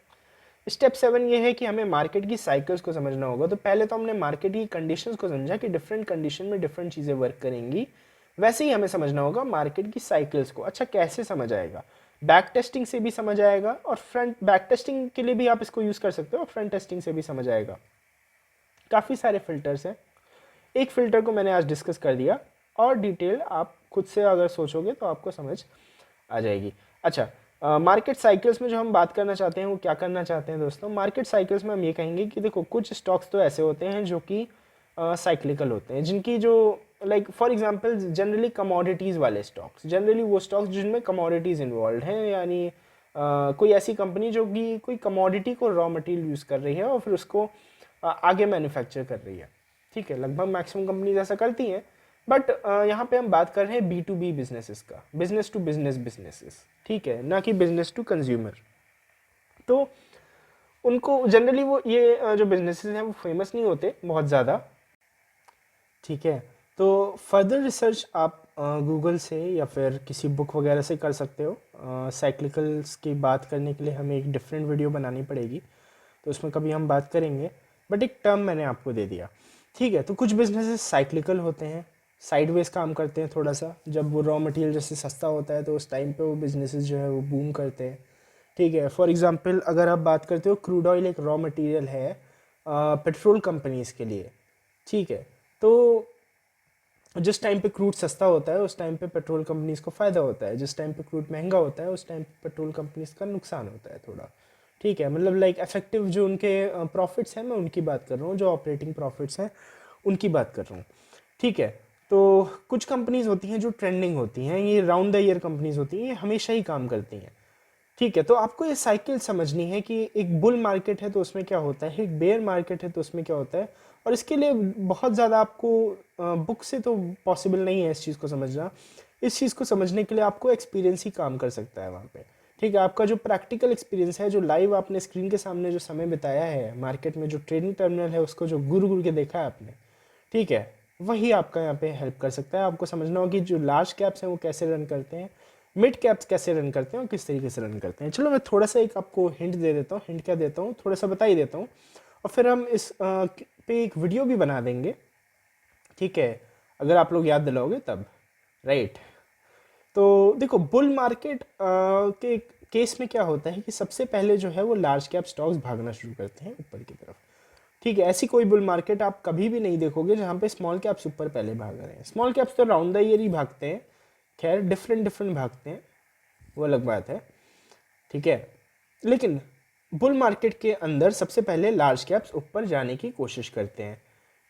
स्टेप 7 ये है कि हमें मार्केट की साइकिल्स को समझना होगा। तो पहले तो हमने मार्केट की कंडीशंस को समझा कि डिफरेंट कंडीशन में डिफरेंट चीज़ें वर्क करेंगी, वैसे ही हमें समझना होगा मार्केट की साइकिल्स को। अच्छा, कैसे समझ आएगा? बैक टेस्टिंग से भी समझ आएगा, और फ्रंट बैक टेस्टिंग के लिए भी आप इसको यूज़ कर सकते हो, और फ्रंट टेस्टिंग से भी समझ आएगा। काफ़ी सारे फिल्टर्स हैं। एक फ़िल्टर को मैंने आज डिस्कस कर दिया, और डिटेल आप खुद से अगर सोचोगे तो आपको समझ आ जाएगी। अच्छा, मार्केट साइकिल्स में जो हम बात करना चाहते हैं वो क्या करना चाहते हैं दोस्तों, मार्केट साइकिल्स में हम ये कहेंगे कि देखो कुछ स्टॉक्स तो ऐसे होते हैं जो कि साइक्लिकल होते हैं, जिनकी जो like for example generally commodities वाले स्टॉक्स, जनरली वो स्टॉक्स जिनमें कमोडिटीज़ इन्वॉल्व हैं, यानी कोई ऐसी कंपनी जो कि कोई कमोडिटी को रॉ मटेरियल यूज़ कर रही है और फिर उसको आगे मैन्युफैक्चर कर रही है। ठीक है, लगभग मैक्सिमम कंपनीज ऐसा करती हैं, बट यहाँ पे हम बात कर रहे हैं B2B बिजनेसेस का, बिजनेस टू बिजनेस बिजनेसेस, ठीक है, ना कि बिजनेस टू कंज्यूमर। तो उनको जनरली वो ये जो बिजनेसेस हैं वो फेमस नहीं होते बहुत ज़्यादा। ठीक है, तो फर्दर रिसर्च आप गूगल से या फिर किसी बुक वगैरह से कर सकते हो। साइक्लिकल्स की बात करने के लिए हमें एक डिफरेंट वीडियो बनानी पड़ेगी, तो उसमें कभी हम बात करेंगे, बट एक टर्म मैंने आपको दे दिया। ठीक है, तो कुछ बिजनेसेस साइक्लिकल होते हैं, साइडवेज काम करते हैं थोड़ा सा, जब वो रॉ मटेरियल जैसे सस्ता होता है तो उस टाइम पे वो बिजनेसेस जो है वो बूम करते हैं। ठीक है, फॉर एग्जांपल अगर आप बात करते हो, क्रूड ऑयल एक रॉ मटेरियल है पेट्रोल कंपनीज़ के लिए। ठीक है, तो जिस टाइम पे क्रूड सस्ता होता है उस टाइम पे पेट्रोल कंपनीज को फ़ायदा होता है, जिस टाइम पे क्रूड महंगा होता है उस टाइम पे पेट्रोल कंपनीज का नुकसान होता है थोड़ा। ठीक है, मतलब लाइक इफेक्टिव जो उनके प्रॉफिट्स हैं मैं उनकी बात कर रहा हूँ, जो ऑपरेटिंग प्रॉफिट्स हैं उनकी बात कर रहा हूँ। ठीक है, तो कुछ कंपनीज होती हैं जो ट्रेंडिंग होती हैं, ये राउंड द ईयर कंपनीज होती हैं, ये हमेशा ही काम करती हैं। ठीक है, तो आपको ये साइकिल समझनी है कि एक बुल मार्केट है तो उसमें क्या होता है, एक बेयर मार्केट है तो उसमें क्या होता है, और इसके लिए बहुत ज़्यादा आपको बुक से तो पॉसिबल नहीं है इस चीज़ को समझना। इस चीज़ को समझने के लिए आपको एक्सपीरियंस ही काम कर सकता है वहाँ पे। ठीक है, आपका जो प्रैक्टिकल एक्सपीरियंस है, जो लाइव आपने स्क्रीन के सामने जो समय बिताया है मार्केट में, जो ट्रेडिंग टर्मिनल है उसको जो गुरु गुरु के देखा है आपने, ठीक है, वही आपका यहाँ पे हेल्प कर सकता है। आपको समझना होगा कि जो लार्ज कैप्स हैं वो कैसे रन करते हैं, मिड कैप्स कैसे रन करते हैं और किस तरीके से रन करते हैं। चलो मैं थोड़ा सा एक आपको हिंट दे देता हूँ, हिंट क्या देता हूँ, थोड़ा सा बता ही देता हूँ, और फिर हम इस पे एक वीडियो भी बना देंगे। ठीक है, अगर आप लोग याद दिलाओगे तब, राइट। तो देखो बुल मार्केट के केस में क्या होता है कि सबसे पहले जो है वो लार्ज कैप स्टॉक्स भागना शुरू करते हैं ऊपर की तरफ। ठीक है, ऐसी कोई बुल मार्केट आप कभी भी नहीं देखोगे जहाँ पे स्मॉल कैप्स ऊपर पहले भाग रहे हैं। स्मॉल कैप्स तो राउंड द ईयर ही भागते हैं, खैर डिफरेंट डिफरेंट भागते हैं, वो अलग बात है। ठीक है, लेकिन बुल मार्केट के अंदर सबसे पहले लार्ज कैप्स ऊपर जाने की कोशिश करते हैं।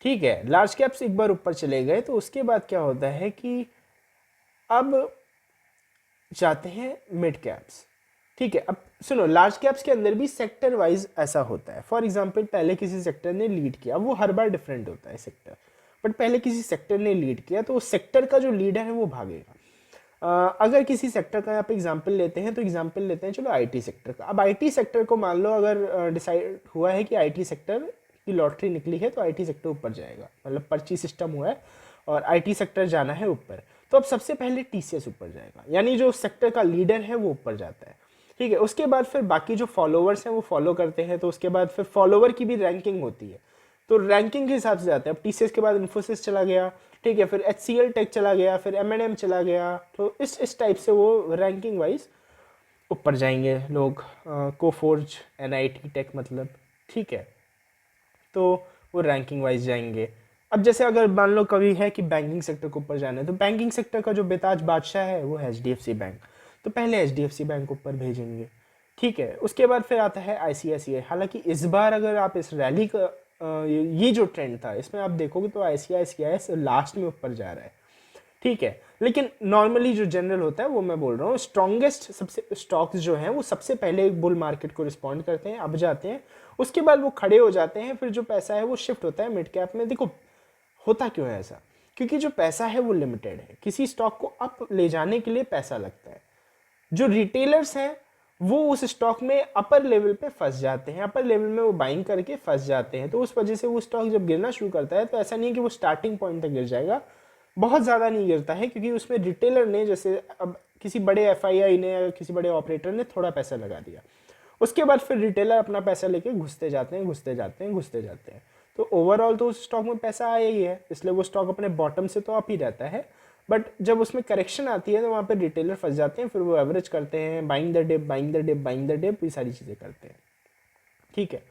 ठीक है, लार्ज कैप्स एक बार ऊपर चले गए तो उसके बाद क्या होता है कि अब जाते हैं मिड कैप्स। ठीक है, अब सुनो, लार्ज कैप्स के अंदर भी सेक्टर वाइज ऐसा होता है। फॉर एग्जांपल पहले किसी सेक्टर ने लीड किया, वो हर बार डिफरेंट होता है सेक्टर, बट पहले किसी सेक्टर ने लीड किया तो उस सेक्टर का जो लीडर है वो भागेगा। अगर किसी सेक्टर का आप एग्जांपल लेते हैं तो एग्जांपल लेते हैं चलो आईटी सेक्टर का। अब आईटी सेक्टर को मान लो अगर डिसाइड हुआ है कि आईटी सेक्टर की लॉटरी निकली है तो आईटी सेक्टर ऊपर जाएगा, मतलब पर्ची सिस्टम हुआ है और आईटी सेक्टर जाना है ऊपर, तो अब सबसे पहले टीसीएस ऊपर जाएगा, यानी जो सेक्टर का लीडर है वो ऊपर जाता है। ठीक है, उसके बाद फिर बाकी जो फॉलोवर्स हैं वो फॉलो करते हैं, तो उसके बाद फिर फॉलोवर की भी रैंकिंग होती है, तो रैंकिंग के हिसाब से जाते हैं। अब टीसीएस के बाद इन्फोसिस चला गया, ठीक है, फिर एचसीएल टेक चला गया, फिर एमएनएम चला गया, तो इस टाइप से वो रैंकिंग वाइज ऊपर जाएंगे लोग, कोफोर्ज एनआईटी टेक मतलब। ठीक है, तो वो रैंकिंग वाइज जाएंगे। अब जैसे अगर मान लो कभी है कि बैंकिंग सेक्टर को ऊपर जाना है, तो बैंकिंग सेक्टर का जो बेताज बादशाह है वो है एचडीएफसी बैंक, तो पहले एचडीएफसी बैंक ऊपर भेजेंगे। ठीक है, उसके बाद फिर आता है आईसीआईसीआई। हालांकि इस बार अगर आप इस रैली का ये जो ट्रेंड था इसमें आप देखोगे तो आईसीआईसीआई लास्ट में ऊपर जा रहा है। ठीक है, लेकिन नॉर्मली जो जनरल होता है वो मैं बोल रहा हूँ, स्ट्रॉन्गेस्ट सबसे स्टॉक्स जो हैं वो सबसे पहले एक बुल मार्केट को रिस्पॉन्ड करते हैं, अब जाते हैं, उसके बाद वो खड़े हो जाते हैं, फिर जो पैसा है वो शिफ्ट होता है मिड कैप में। देखो होता क्यों है ऐसा, क्योंकि जो पैसा है वो लिमिटेड है, किसी स्टॉक को अप ले जाने के लिए पैसा लगता है। जो रिटेलर्स हैं वो उस स्टॉक में अपर लेवल पे फंस जाते हैं, अपर लेवल में वो बाइंग करके फंस जाते हैं, तो उस वजह से वो स्टॉक जब गिरना शुरू करता है तो ऐसा नहीं है कि वो स्टार्टिंग पॉइंट तक गिर जाएगा, बहुत ज़्यादा नहीं गिरता है, क्योंकि उसमें रिटेलर ने, जैसे अब किसी बड़े एफआईआई ने या किसी बड़े ऑपरेटर ने थोड़ा पैसा लगा दिया, उसके बाद फिर रिटेलर अपना पैसा लेके घुसते जाते हैं, घुसते जाते हैं, घुसते जाते हैं, तो ओवरऑल तो उस स्टॉक में पैसा आया ही है, इसलिए वो स्टॉक अपने बॉटम से तो अप ही रहता है, बट जब उसमें करेक्शन आती है तो वहाँ पे रिटेलर फंस जाते हैं, फिर वो एवरेज करते हैं, buying the dip, buying the dip, buying the dip, ये सारी चीज़ें करते हैं। ठीक है,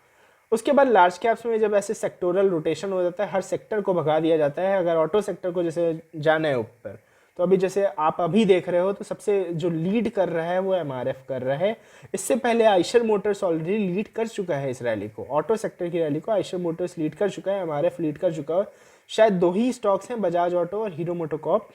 उसके बाद लार्ज कैप्स में जब ऐसे सेक्टोरल रोटेशन हो जाता है, हर सेक्टर को भगा दिया जाता है। अगर ऑटो सेक्टर को जैसे जाना है ऊपर, तो अभी जैसे आप अभी देख रहे हो तो सबसे जो लीड कर रहा है वो एमआरएफ कर रहा है। इससे पहले आइशर मोटर्स ऑलरेडी लीड कर चुका है इस रैली को, ऑटो सेक्टर की रैली को आइशर मोटर्स लीड कर चुका है, एमआरएफ लीड कर चुका है। शायद 2 ही स्टॉक्स हैं, बजाज ऑटो और हीरो मोटोकॉर्प,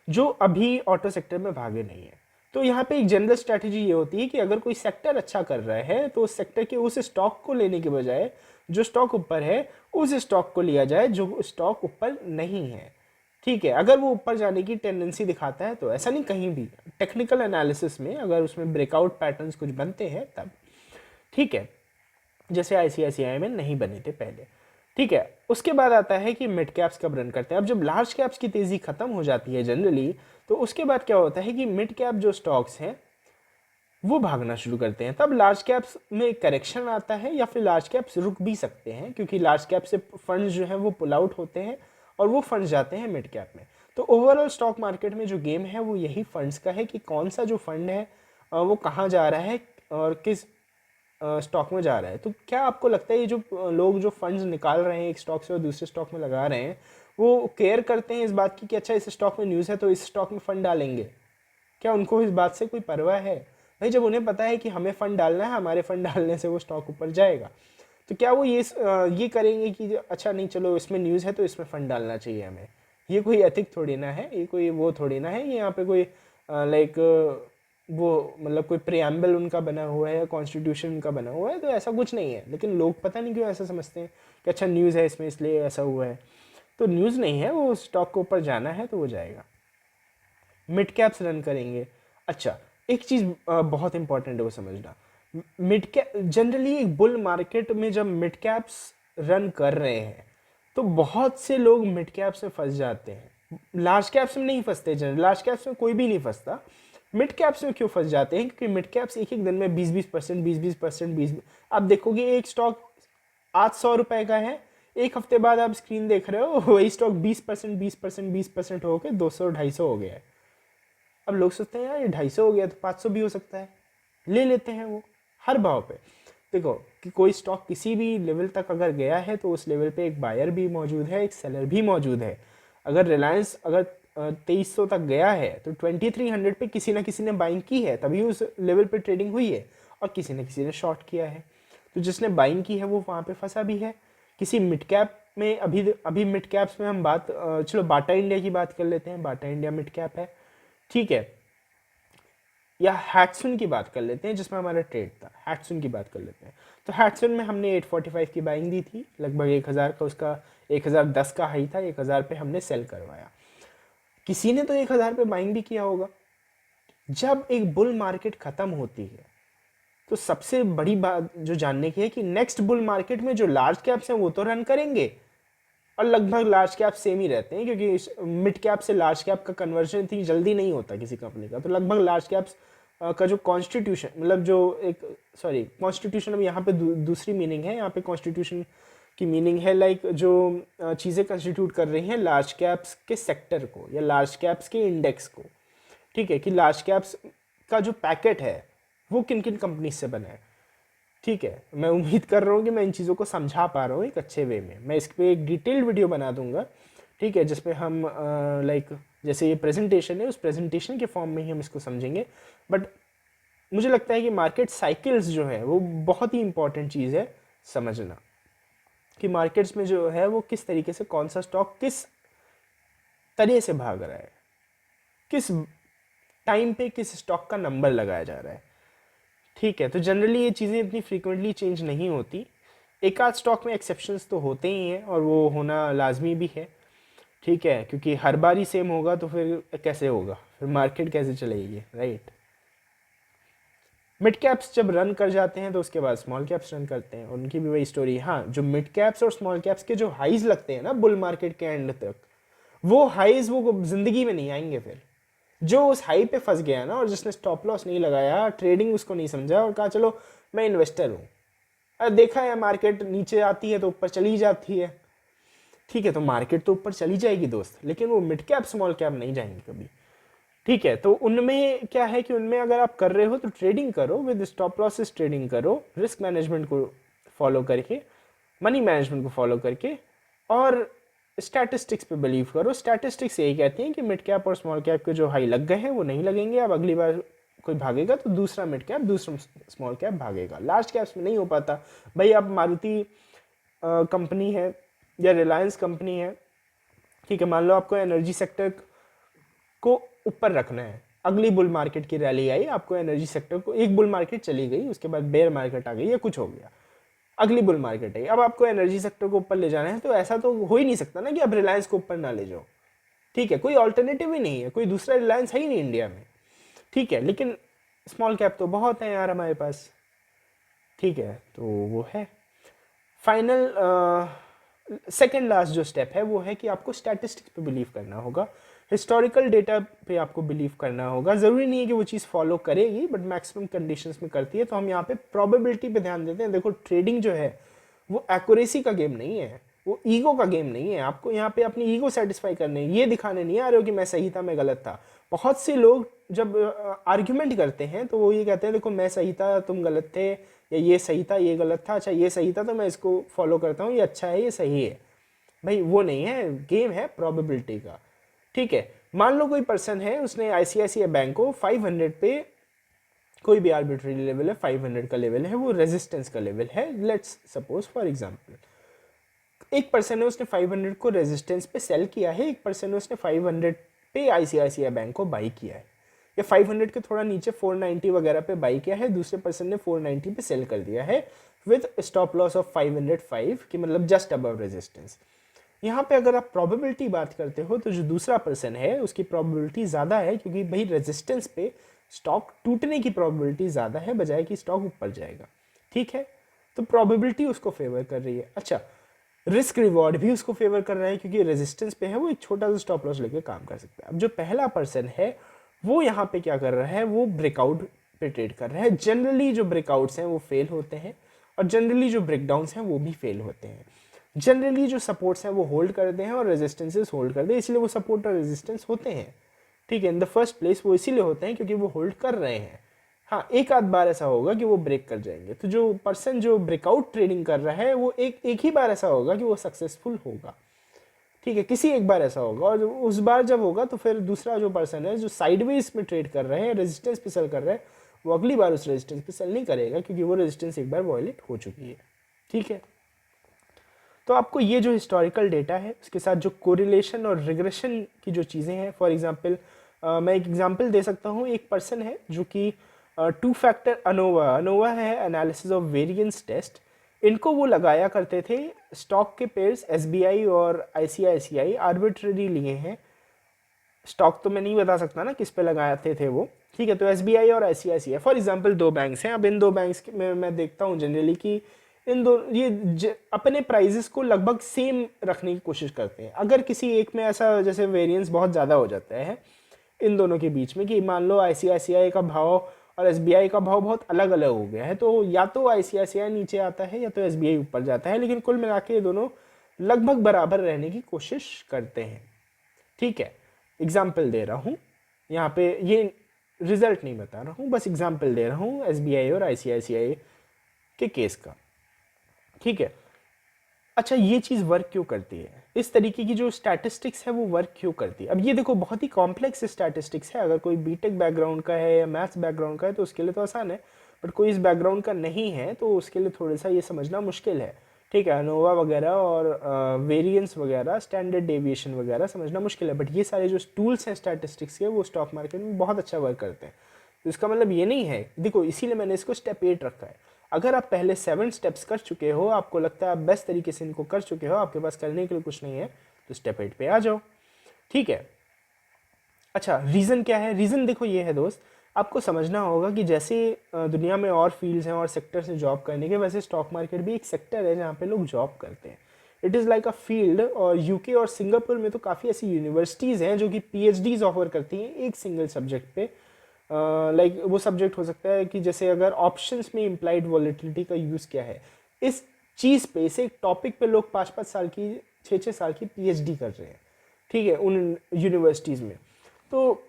जो अभी ऑटो सेक्टर में भागे नहीं है। तो यहाँ पे एक जनरल स्ट्रैटेजी ये होती है कि अगर कोई सेक्टर अच्छा कर रहा है तो उस सेक्टर के उस स्टॉक को लेने के बजाय जो स्टॉक ऊपर है उस स्टॉक को लिया जाए जो स्टॉक ऊपर नहीं है। ठीक है, अगर वो ऊपर जाने की टेंडेंसी दिखाता है तो, ऐसा नहीं कहीं भी टेक्निकल एनालिसिस में अगर उसमें ब्रेकआउट पैटर्न्स कुछ बनते हैं तब, ठीक है, जैसे आईसीआईसीआई में नहीं बने थे पहले। ठीक है, उसके बाद आता है कि मिड कैप्स कब रन करते हैं। अब जब लार्ज कैप्स की तेज़ी खत्म हो जाती है जनरली, तो उसके बाद क्या होता है कि मिड कैप जो स्टॉक्स हैं वो भागना शुरू करते हैं। तब लार्ज कैप्स में करेक्शन आता है या फिर लार्ज कैप्स रुक भी सकते हैं, क्योंकि लार्ज कैप से फंड्स जो हैं वो पुल आउट होते हैं और वो फंड्स जाते हैं मिड कैप में। तो ओवरऑल स्टॉक मार्केट में जो गेम है वो यही फंड्स का है कि कौन सा जो फंड है वो कहाँ जा रहा है और किस स्टॉक में जा रहा है। तो क्या आपको लगता है ये जो लोग जो फंड्स निकाल रहे हैं एक स्टॉक से और दूसरे स्टॉक में लगा रहे हैं, वो केयर करते हैं इस बात की कि अच्छा इस स्टॉक में न्यूज़ है तो इस स्टॉक में फ़ंड डालेंगे? क्या उनको इस बात से कोई परवाह है? भाई जब उन्हें पता है कि हमें फ़ंड डालना है, हमारे फ़ंड डालने से वो स्टॉक ऊपर जाएगा, तो क्या वो ये करेंगे कि अच्छा नहीं चलो इसमें न्यूज़ है तो इसमें फ़ंड डालना चाहिए हमें? ये कोई एथिक थोड़ी ना है, ये कोई वो थोड़ी ना है, ये यहाँ पे कोई लाइक वो मतलब कोई प्रियम्बल उनका बना हुआ है, कॉन्स्टिट्यूशन उनका बना हुआ है, तो ऐसा कुछ नहीं है। लेकिन लोग पता नहीं क्यों ऐसा समझते हैं कि अच्छा न्यूज़ है इसमें इसलिए ऐसा हुआ है। तो न्यूज़ नहीं है, वो स्टॉक को ऊपर जाना है तो वो जाएगा। मिड कैप्स रन करेंगे। अच्छा, एक चीज़ बहुत इंपॉर्टेंट है वो समझना, मिड कैप जनरली एक बुल मार्केट में जब मिड कैप्स रन कर रहे हैं तो बहुत से लोग मिड कैप्स में फंस जाते हैं, लार्ज कैप्स में नहीं फंसते। जनरल लार्ज कैप्स में कोई भी नहीं फंसता, मिड कैप्स में क्यों फंस जाते हैं? क्योंकि मिड कैप्स एक एक दिन में 20-20%, 20-20%, 20, आप देखोगे एक स्टॉक आज 100 रुपए का है, एक हफ्ते बाद आप स्क्रीन देख रहे हो वही स्टॉक 20%, 20%, 20% हो गए 200, 250 हो गया है। अब लोग सोचते हैं यार ये 250 हो गया तो 500 भी हो सकता है, ले लेते हैं वो हर भाव पे। देखो कि कोई स्टॉक किसी भी लेवल तक अगर गया है तो उस लेवल पे एक बायर भी मौजूद है, एक सेलर भी मौजूद है। अगर रिलायंस अगर 2300 तक गया है तो 2300 पे किसी ना किसी ने बाइंग की है, तभी उस लेवल पे ट्रेडिंग हुई है, और किसी न किसी ने शॉर्ट किया है। तो जिसने बाइंग की है वो वहाँ पे फंसा भी है। किसी मिड कैप में अभी अभी मिड कैप्स में हम बात चलो बाटा इंडिया की बात कर लेते हैं, बाटा इंडिया मिड कैप है, ठीक है, या हैट्सुन की बात कर लेते हैं जिसमें हमारा ट्रेड था, हैट्सुन की बात कर लेते हैं। तो हैट्सुन में हमने 845 की बाइंग दी थी, लगभग 1000 का उसका 1010 का हाई था, 1000 पे हमने सेल करवाया। किसी ने तो 1000 पे बाइंग भी किया होगा। जब एक बुल मार्केट खत्म होती है तो सबसे बड़ी बात जो जानने की है कि नेक्स्ट बुल मार्केट में जो लार्ज कैप्स हैं वो तो रन करेंगे, और लगभग लार्ज कैप सेम ही रहते हैं क्योंकि मिड कैप से लार्ज कैप का कन्वर्जन इतनी जल्दी नहीं होता किसी कंपनी का। तो लगभग लार्ज कैप्स का जो कॉन्स्टिट्यूशन मतलब जो एक कॉन्स्टिट्यूशन, अब यहाँ पे दूसरी मीनिंग है, यहाँ पे कॉन्स्टिट्यूशन की मीनिंग है लाइक जो चीज़ें कंस्टिट्यूट कर रही हैं लार्ज कैप्स के सेक्टर को या लार्ज कैप्स के इंडेक्स को। ठीक है, कि लार्ज कैप्स का जो पैकेट है वो किन किन कंपनी से बना है। ठीक है, मैं उम्मीद कर रहा हूँ कि मैं इन चीज़ों को समझा पा रहा हूँ एक अच्छे वे में। मैं इस पर एक डिटेल्ड वीडियो बना दूंगा, ठीक है, जिसमें हम लाइक जैसे ये प्रेजेंटेशन है उस प्रेजेंटेशन के फॉर्म में ही हम इसको समझेंगे। बट मुझे लगता है कि मार्केट साइकिल्स जो है वो बहुत ही इंपॉर्टेंट चीज़ है समझना, कि मार्केट्स में जो है वो किस तरीके से कौन सा स्टॉक किस तरह से भाग रहा है, किस टाइम पे किस स्टॉक का नंबर लगाया जा रहा है। ठीक है, तो जनरली ये चीज़ें इतनी फ्रीक्वेंटली चेंज नहीं होती, एक आध स्टॉक में एक्सेप्शंस तो होते ही हैं और वो होना लाजमी भी है। ठीक है, क्योंकि हर बार ही सेम होगा तो फिर कैसे होगा, फिर मार्केट कैसे चलेगी, राइट। मिड कैप्स जब रन कर जाते हैं तो उसके बाद स्मॉल कैप्स रन करते हैं, उनकी भी वही स्टोरी। हाँ, जो मिड कैप्स और स्मॉल कैप्स के जो हाइज लगते हैं ना बुल मार्केट के एंड तक, वो हाइज वो जिंदगी में नहीं आएंगे। फिर जो उस हाई पे फंस गया ना और जिसने स्टॉप लॉस नहीं लगाया, ट्रेडिंग उसको नहीं समझा और कहा चलो मैं इन्वेस्टर हूँ, अरे देखा है मार्केट नीचे आती है तो ऊपर चली जाती है, ठीक है, तो मार्केट तो ऊपर चली जाएगी दोस्त, लेकिन वो मिड कैप स्मॉल कैप नहीं जाएंगे कभी। ठीक है, तो उनमें क्या है कि उनमें अगर आप कर रहे हो तो ट्रेडिंग करो, विद स्टॉप लॉसेस ट्रेडिंग करो, रिस्क मैनेजमेंट को फॉलो करके, मनी मैनेजमेंट को फॉलो करके, और स्टैटिस्टिक्स पे बिलीव करो। स्टैटिस्टिक्स यही कहती हैं कि मिड कैप और स्मॉल कैप के जो हाई लग गए हैं वो नहीं लगेंगे, अब अगली बार कोई भागेगा तो दूसरा मिड कैप दूसरा स्मॉल कैप भागेगा। लार्ज कैप्स में नहीं हो पाता भाई। अब मारुति कंपनी है या रिलायंस कंपनी है, ठीक है, मान लो आपको एनर्जी सेक्टर को ऊपर रखना है, अगली बुल मार्केट की रैली आई, आपको एनर्जी सेक्टर को, एक बुल मार्केट चली गई, उसके बाद बेयर मार्केट आ गई या कुछ हो गया, अगली बुल मार्केट आई, अब आपको एनर्जी सेक्टर को ऊपर ले जाना है, तो ऐसा तो हो ही नहीं सकता ना कि अब रिलायंस को ऊपर ना ले जाओ, ठीक है, कोई ऑल्टरनेटिव ही नहीं है, कोई दूसरा रिलायंस है ही नहीं इंडिया में, ठीक है, लेकिन स्मॉल कैप तो बहुत है यार हमारे पास, ठीक है, तो वो है फाइनल। सेकेंड लास्ट जो स्टेप है वो है कि आपको स्टैटिस्टिक्स पे बिलीव करना होगा, हिस्टोरिकल डेटा पे आपको बिलीव करना होगा। ज़रूरी नहीं है कि वो चीज़ फॉलो करेगी, बट मैक्सिमम कंडीशंस में करती है। तो हम यहाँ पे प्रोबेबिलिटी पे ध्यान देते हैं। देखो ट्रेडिंग जो है वो एक्यूरेसी का गेम नहीं है, वो ईगो का गेम नहीं है। आपको यहाँ पे अपनी ईगो सेटिस्फाई करने, ये दिखाने नहीं आ रहे हो कि मैं सही था, मैं गलत था। बहुत से लोग जब आर्ग्यूमेंट करते हैं तो वो ये कहते हैं देखो मैं सही था, तुम गलत थे, या ये सही था, ये गलत था, अच्छा ये सही था तो मैं इसको फॉलो करता हूँ, ये अच्छा है, ये सही है। भाई वो नहीं है, गेम है प्रोबेबिलिटी का, ठीक है। मान लो कोई पर्सन है, उसने आईसीआईसीआई बैंक को 500 पे, कोई भी आर्बिट्री लेवल है, 500 का लेवल है, वो रेजिस्टेंस का लेवल है, लेट्स सपोज फॉर एग्जांपल। एक पर्सन ने उसने 500 को रेजिस्टेंस पे सेल किया है, एक पर्सन ने उसने 500 पे आईसीआईसीआई बैंक को बाई किया है, या 500 के थोड़ा नीचे 490 वगैरह पे बाई किया है, दूसरे पर्सन ने 490 पे सेल कर दिया है विद स्टॉप लॉस ऑफ 505 की, मतलब जस्ट अबव रेजिस्टेंस। यहाँ पे अगर आप प्रोबेबिलिटी बात करते हो तो जो दूसरा पर्सन है उसकी प्रोबेबिलिटी ज़्यादा है, क्योंकि भाई रेजिस्टेंस पे स्टॉक टूटने की प्रोबेबिलिटी ज़्यादा है बजाय कि स्टॉक ऊपर जाएगा, ठीक है। तो प्रोबेबिलिटी उसको फेवर कर रही है। अच्छा, रिस्क रिवॉर्ड भी उसको फेवर कर रहा है, क्योंकि रेजिस्टेंस पे है, वो एक छोटा सा स्टॉप लॉस लेके काम कर सकता है। अब जो पहला पर्सन है वो यहाँ पे क्या कर रहा है, वो ब्रेकआउट पे ट्रेड कर रहा है। जनरली जो ब्रेकआउट्स हैं वो फेल होते हैं, और जनरली जो ब्रेकडाउन्स हैं वो भी फेल होते हैं। जनरली जो सपोर्ट्स हैं वो होल्ड करते हैं और रेजिस्टेंसेस होल्ड करते हैं, इसलिए वो सपोर्ट और रेजिस्टेंस होते हैं, ठीक है। इन द फर्स्ट प्लेस वो इसीलिए होते हैं क्योंकि वो होल्ड कर रहे हैं। हाँ, एक आध बार ऐसा होगा कि वो ब्रेक कर जाएंगे, तो जो पर्सन जो ब्रेकआउट ट्रेडिंग कर रहा है वो एक ही बार ऐसा होगा कि वो सक्सेसफुल होगा, ठीक है, किसी एक बार ऐसा होगा। और उस बार जब होगा तो फिर दूसरा जो पर्सन है जो साइडवेज में ट्रेड कर रहे हैं, रेजिस्टेंस पे सेल कर रहे हैं, वो अगली बार उस रेजिस्टेंस पे सेल नहीं करेगा, क्योंकि वो रेजिस्टेंस एक बार वॉयलेट हो चुकी है, ठीक है। तो आपको ये जो हिस्टोरिकल डेटा है उसके साथ जो कोरिलेशन और रिग्रेशन की जो चीज़ें हैं, फॉर एग्जांपल मैं एक एग्जांपल दे सकता हूँ। एक पर्सन है जो कि 2 फैक्टर अनोवा है, एनालिसिस ऑफ वेरिएंस टेस्ट, इनको वो लगाया करते थे। स्टॉक के पेयर्स एसबीआई और आईसीआईसीआई आर्बिट्ररी लिए हैं। स्टॉक तो मैं नहीं बता सकता ना किस पे लगाते थे वो, ठीक है। तो एसबीआई और आईसीआईसीआई फॉर एग्जांपल 2 बैंक्स हैं। अब इन 2 बैंक्स में मैं देखता हूँ जनरली कि इन दो ये अपने प्राइजेस को लगभग सेम रखने की कोशिश करते हैं। अगर किसी एक में ऐसा जैसे वेरिएंस बहुत ज़्यादा हो जाता है इन दोनों के बीच में, कि मान लो आईसीआईसीआई का भाव और एसबीआई का भाव बहुत अलग अलग हो गया है, तो या तो आईसीआईसीआई नीचे आता है या तो एसबीआई ऊपर जाता है, लेकिन कुल मिला के ये दोनों लगभग बराबर रहने की कोशिश करते हैं, ठीक है। एग्जाम्पल दे रहा हूँ यहाँ पे, ये रिजल्ट नहीं बता रहा हूँ, बस एग्जाम्पल दे रहा हूँ एसबीआई और आईसीआईसीआई के केस का, ठीक है। अच्छा, ये चीज़ वर्क क्यों करती है, इस तरीके की जो स्टैटिस्टिक्स है वो वर्क क्यों करती है। अब ये देखो बहुत ही कॉम्प्लेक्स स्टैटिस्टिक्स है। अगर कोई बीटेक बैकग्राउंड का है या मैथ्स बैकग्राउंड का है तो उसके लिए तो आसान है, बट कोई इस बैकग्राउंड का नहीं है तो उसके लिए थोड़ा सा ये समझना मुश्किल है, ठीक है। अनोवा वगैरह और वेरिएंस वगैरह, स्टैंडर्ड डेविएशन वगैरह समझना मुश्किल है, बट ये सारे जो टूल्स हैं स्टैटिस्टिक्स के वो स्टॉक मार्केट में बहुत अच्छा वर्क करते हैं। तो इसका मतलब ये नहीं है, देखो इसीलिए मैंने इसको स्टेप 8 रखा है। अगर आप पहले 7 स्टेप्स कर चुके हो, आपको लगता है आप बेस्ट तरीके से इनको कर चुके हो, आपके पास करने के लिए कुछ नहीं है, तो स्टेप 8 पे आ जाओ, ठीक है। अच्छा, रीज़न क्या है, रीज़न देखो ये है दोस्त, आपको समझना होगा कि जैसे दुनिया में और फील्ड्स हैं और सेक्टर्स हैं जॉब करने के, वैसे स्टॉक मार्केट भी एक सेक्टर है जहाँ पे लोग जॉब करते हैं। It is like a field. और यूके और सिंगापुर में तो काफ़ी ऐसी यूनिवर्सिटीज़ हैं जो कि पीएचडीज ऑफर करती हैं एक सिंगल सब्जेक्ट पे। लाइक वो सब्जेक्ट हो सकता है कि जैसे अगर ऑप्शंस में इम्प्लाइड वॉलेटिलिटी का यूज़ क्या है, इस चीज़ पे, इस एक टॉपिक पे लोग 5-5 साल की, 6-6 साल की पीएचडी कर रहे हैं, ठीक है, उन यूनिवर्सिटीज़ में। तो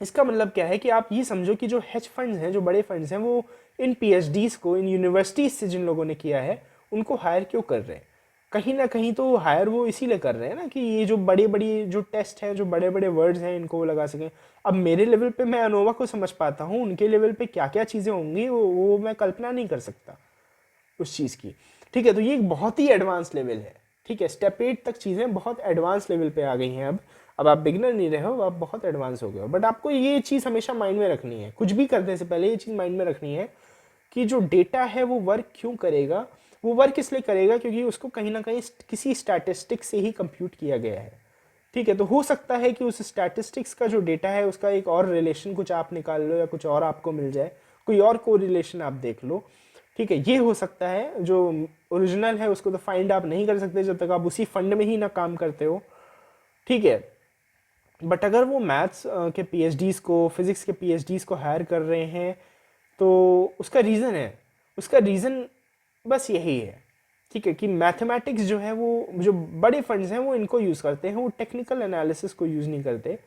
इसका मतलब क्या है कि आप ये समझो कि जो हेज फंड्स हैं, जो बड़े फंड्स हैं, वो इन पीएचडीज़ को, इन यूनिवर्सिटीज़ से जिन लोगों ने किया है उनको हायर क्यों कर रहे हैं? कहीं ना कहीं तो हायर वो इसीलिए कर रहे हैं ना कि ये जो बड़ी बड़ी जो टेस्ट हैं, जो बड़े बड़े वर्ड्स हैं, इनको वो लगा सकें। अब मेरे लेवल पे मैं अनोवा को समझ पाता हूँ, उनके लेवल पे क्या क्या चीज़ें होंगी वो मैं कल्पना नहीं कर सकता उस चीज़ की। ठीक है, तो ये एक बहुत ही एडवांस लेवल है। ठीक है, स्टेप 8 तक चीज़ें बहुत एडवांस लेवल पे आ गई हैं। अब आप बिगनर नहीं रहे हो, आप बहुत एडवांस हो गए हो। बट आपको ये चीज़ हमेशा माइंड में रखनी है, कुछ भी करने से पहले ये चीज़ माइंड में रखनी है कि जो डेटा है वो वर्क क्यों करेगा। वो वर्क इसलिए करेगा क्योंकि उसको कहीं ना कहीं किसी स्टैटिस्टिक्स से ही कंप्यूट किया गया है। ठीक है, तो हो सकता है कि उस स्टैटिस्टिक्स का जो डेटा है उसका एक और रिलेशन कुछ आप निकाल लो या कुछ और आपको मिल जाए, कोई और को रिलेशन आप देख लो। ठीक है, ये हो सकता है। जो ओरिजिनल है उसको तो फाइंड आप नहीं कर सकते जब तक आप उसी फंड में ही ना काम करते हो। ठीक है, बट अगर वो मैथ्स के पीएचडीज़ को, फिज़िक्स के पीएचडीज़ को हायर कर रहे हैं तो उसका रीज़न है, उसका रीज़न बस यही है। ठीक है, कि मैथमेटिक्स जो है वो, जो बड़े फंड्स हैं वो इनको यूज़ करते हैं, वो टेक्निकल एनालिसिस को यूज़ नहीं करते,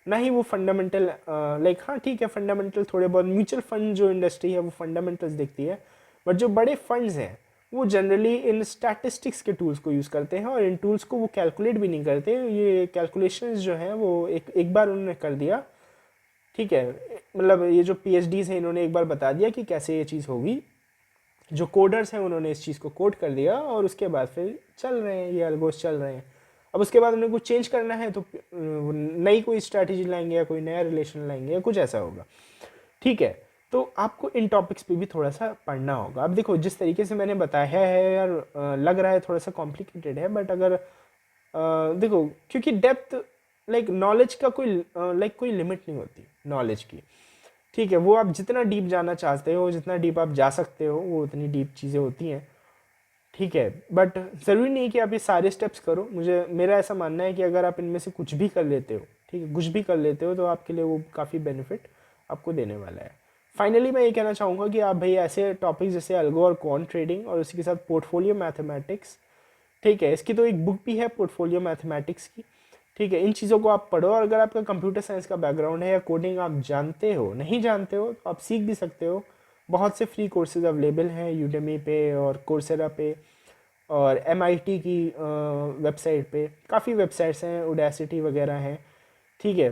ना ही वो फंडामेंटल। लाइक हाँ ठीक है, फंडामेंटल थोड़े बहुत, म्यूचुअल फंड जो इंडस्ट्री है वो फंडामेंटल्स देखती है, बट जो बड़े फंड्स हैं वो जनरली इन स्टैटिस्टिक्स के टूल्स को यूज़ करते हैं, और इन टूल्स को वो कैलकुलेट भी नहीं करते। ये कैलकुलेशंस जो हैं वो एक बार उन्होंने कर दिया, ठीक है, मतलब ये जो पीएचडीज हैं इन्होंने एक बार बता दिया कि कैसे ये चीज़ होगी, जो कोडर्स हैं उन्होंने इस चीज़ को कोड कर दिया, और उसके बाद फिर चल रहे हैं, ये अलगोस चल रहे हैं। अब उसके बाद उन्हें कुछ चेंज करना है तो नई कोई स्ट्रैटेजी लाएंगे या कोई नया रिलेशन लाएंगे या कुछ ऐसा होगा। ठीक है, तो आपको इन टॉपिक्स पे भी थोड़ा सा पढ़ना होगा। अब देखो, जिस तरीके से मैंने बताया है यार, लग रहा है थोड़ा सा कॉम्प्लिकेटेड है, बट अगर देखो, क्योंकि डेप्थ, लाइक नॉलेज का कोई कोई लिमिट नहीं होती नॉलेज की। ठीक है, वो आप जितना डीप जाना चाहते हो, जितना डीप आप जा सकते हो, वो उतनी डीप चीज़ें होती हैं। ठीक है, बट ज़रूरी नहीं कि आप ये सारे स्टेप्स करो। मेरा ऐसा मानना है कि अगर आप इनमें से कुछ भी कर लेते हो, ठीक है, कुछ भी कर लेते हो, तो आपके लिए वो काफ़ी बेनिफिट आपको देने वाला है। फाइनली मैं ये कहना चाहूँगा कि आप भाई ऐसे टॉपिक्स जैसे अल्गो और क्वांट ट्रेडिंग और उसी के साथ पोर्टफोलियो मैथमेटिक्स, ठीक है, इसकी तो एक बुक भी है पोर्टफोलियो मैथमेटिक्स की। ठीक है, इन चीज़ों को आप पढ़ो, और अगर आपका कंप्यूटर साइंस का बैकग्राउंड है या कोडिंग आप जानते हो, नहीं जानते हो तो आप सीख भी सकते हो। बहुत से फ्री कोर्सेज अवेलेबल हैं यूडेमी पे और कोर्सेरा पे, और एमआईटी की वेबसाइट पे काफ़ी वेबसाइट्स हैं, उडासिटी वगैरह हैं। ठीक है,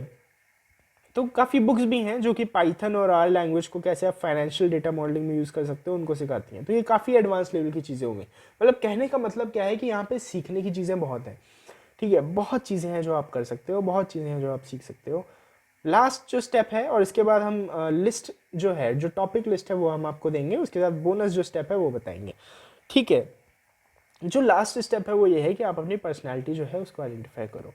तो काफ़ी बुक्स भी हैं जो कि पाइथन और आर लैंग्वेज को कैसे आप फाइनेंशियल डेटा मॉडलिंग में यूज़ कर सकते हो उनको सिखाती हैं। तो ये काफ़ी एडवांस लेवल की चीज़ें हो गई। मतलब कहने का मतलब क्या है कि यहाँ पे सीखने की चीज़ें बहुत हैं। ठीक है, बहुत चीज़ें हैं जो आप कर सकते हो, बहुत चीज़ें हैं जो आप सीख सकते हो। लास्ट जो स्टेप है, और इसके बाद हम लिस्ट जो है, जो टॉपिक लिस्ट है वो हम आपको देंगे, उसके साथ बोनस जो स्टेप है वो बताएंगे। ठीक है, जो लास्ट स्टेप है वो ये है कि आप अपनी पर्सनैलिटी जो है उसको आइडेंटिफाई करो।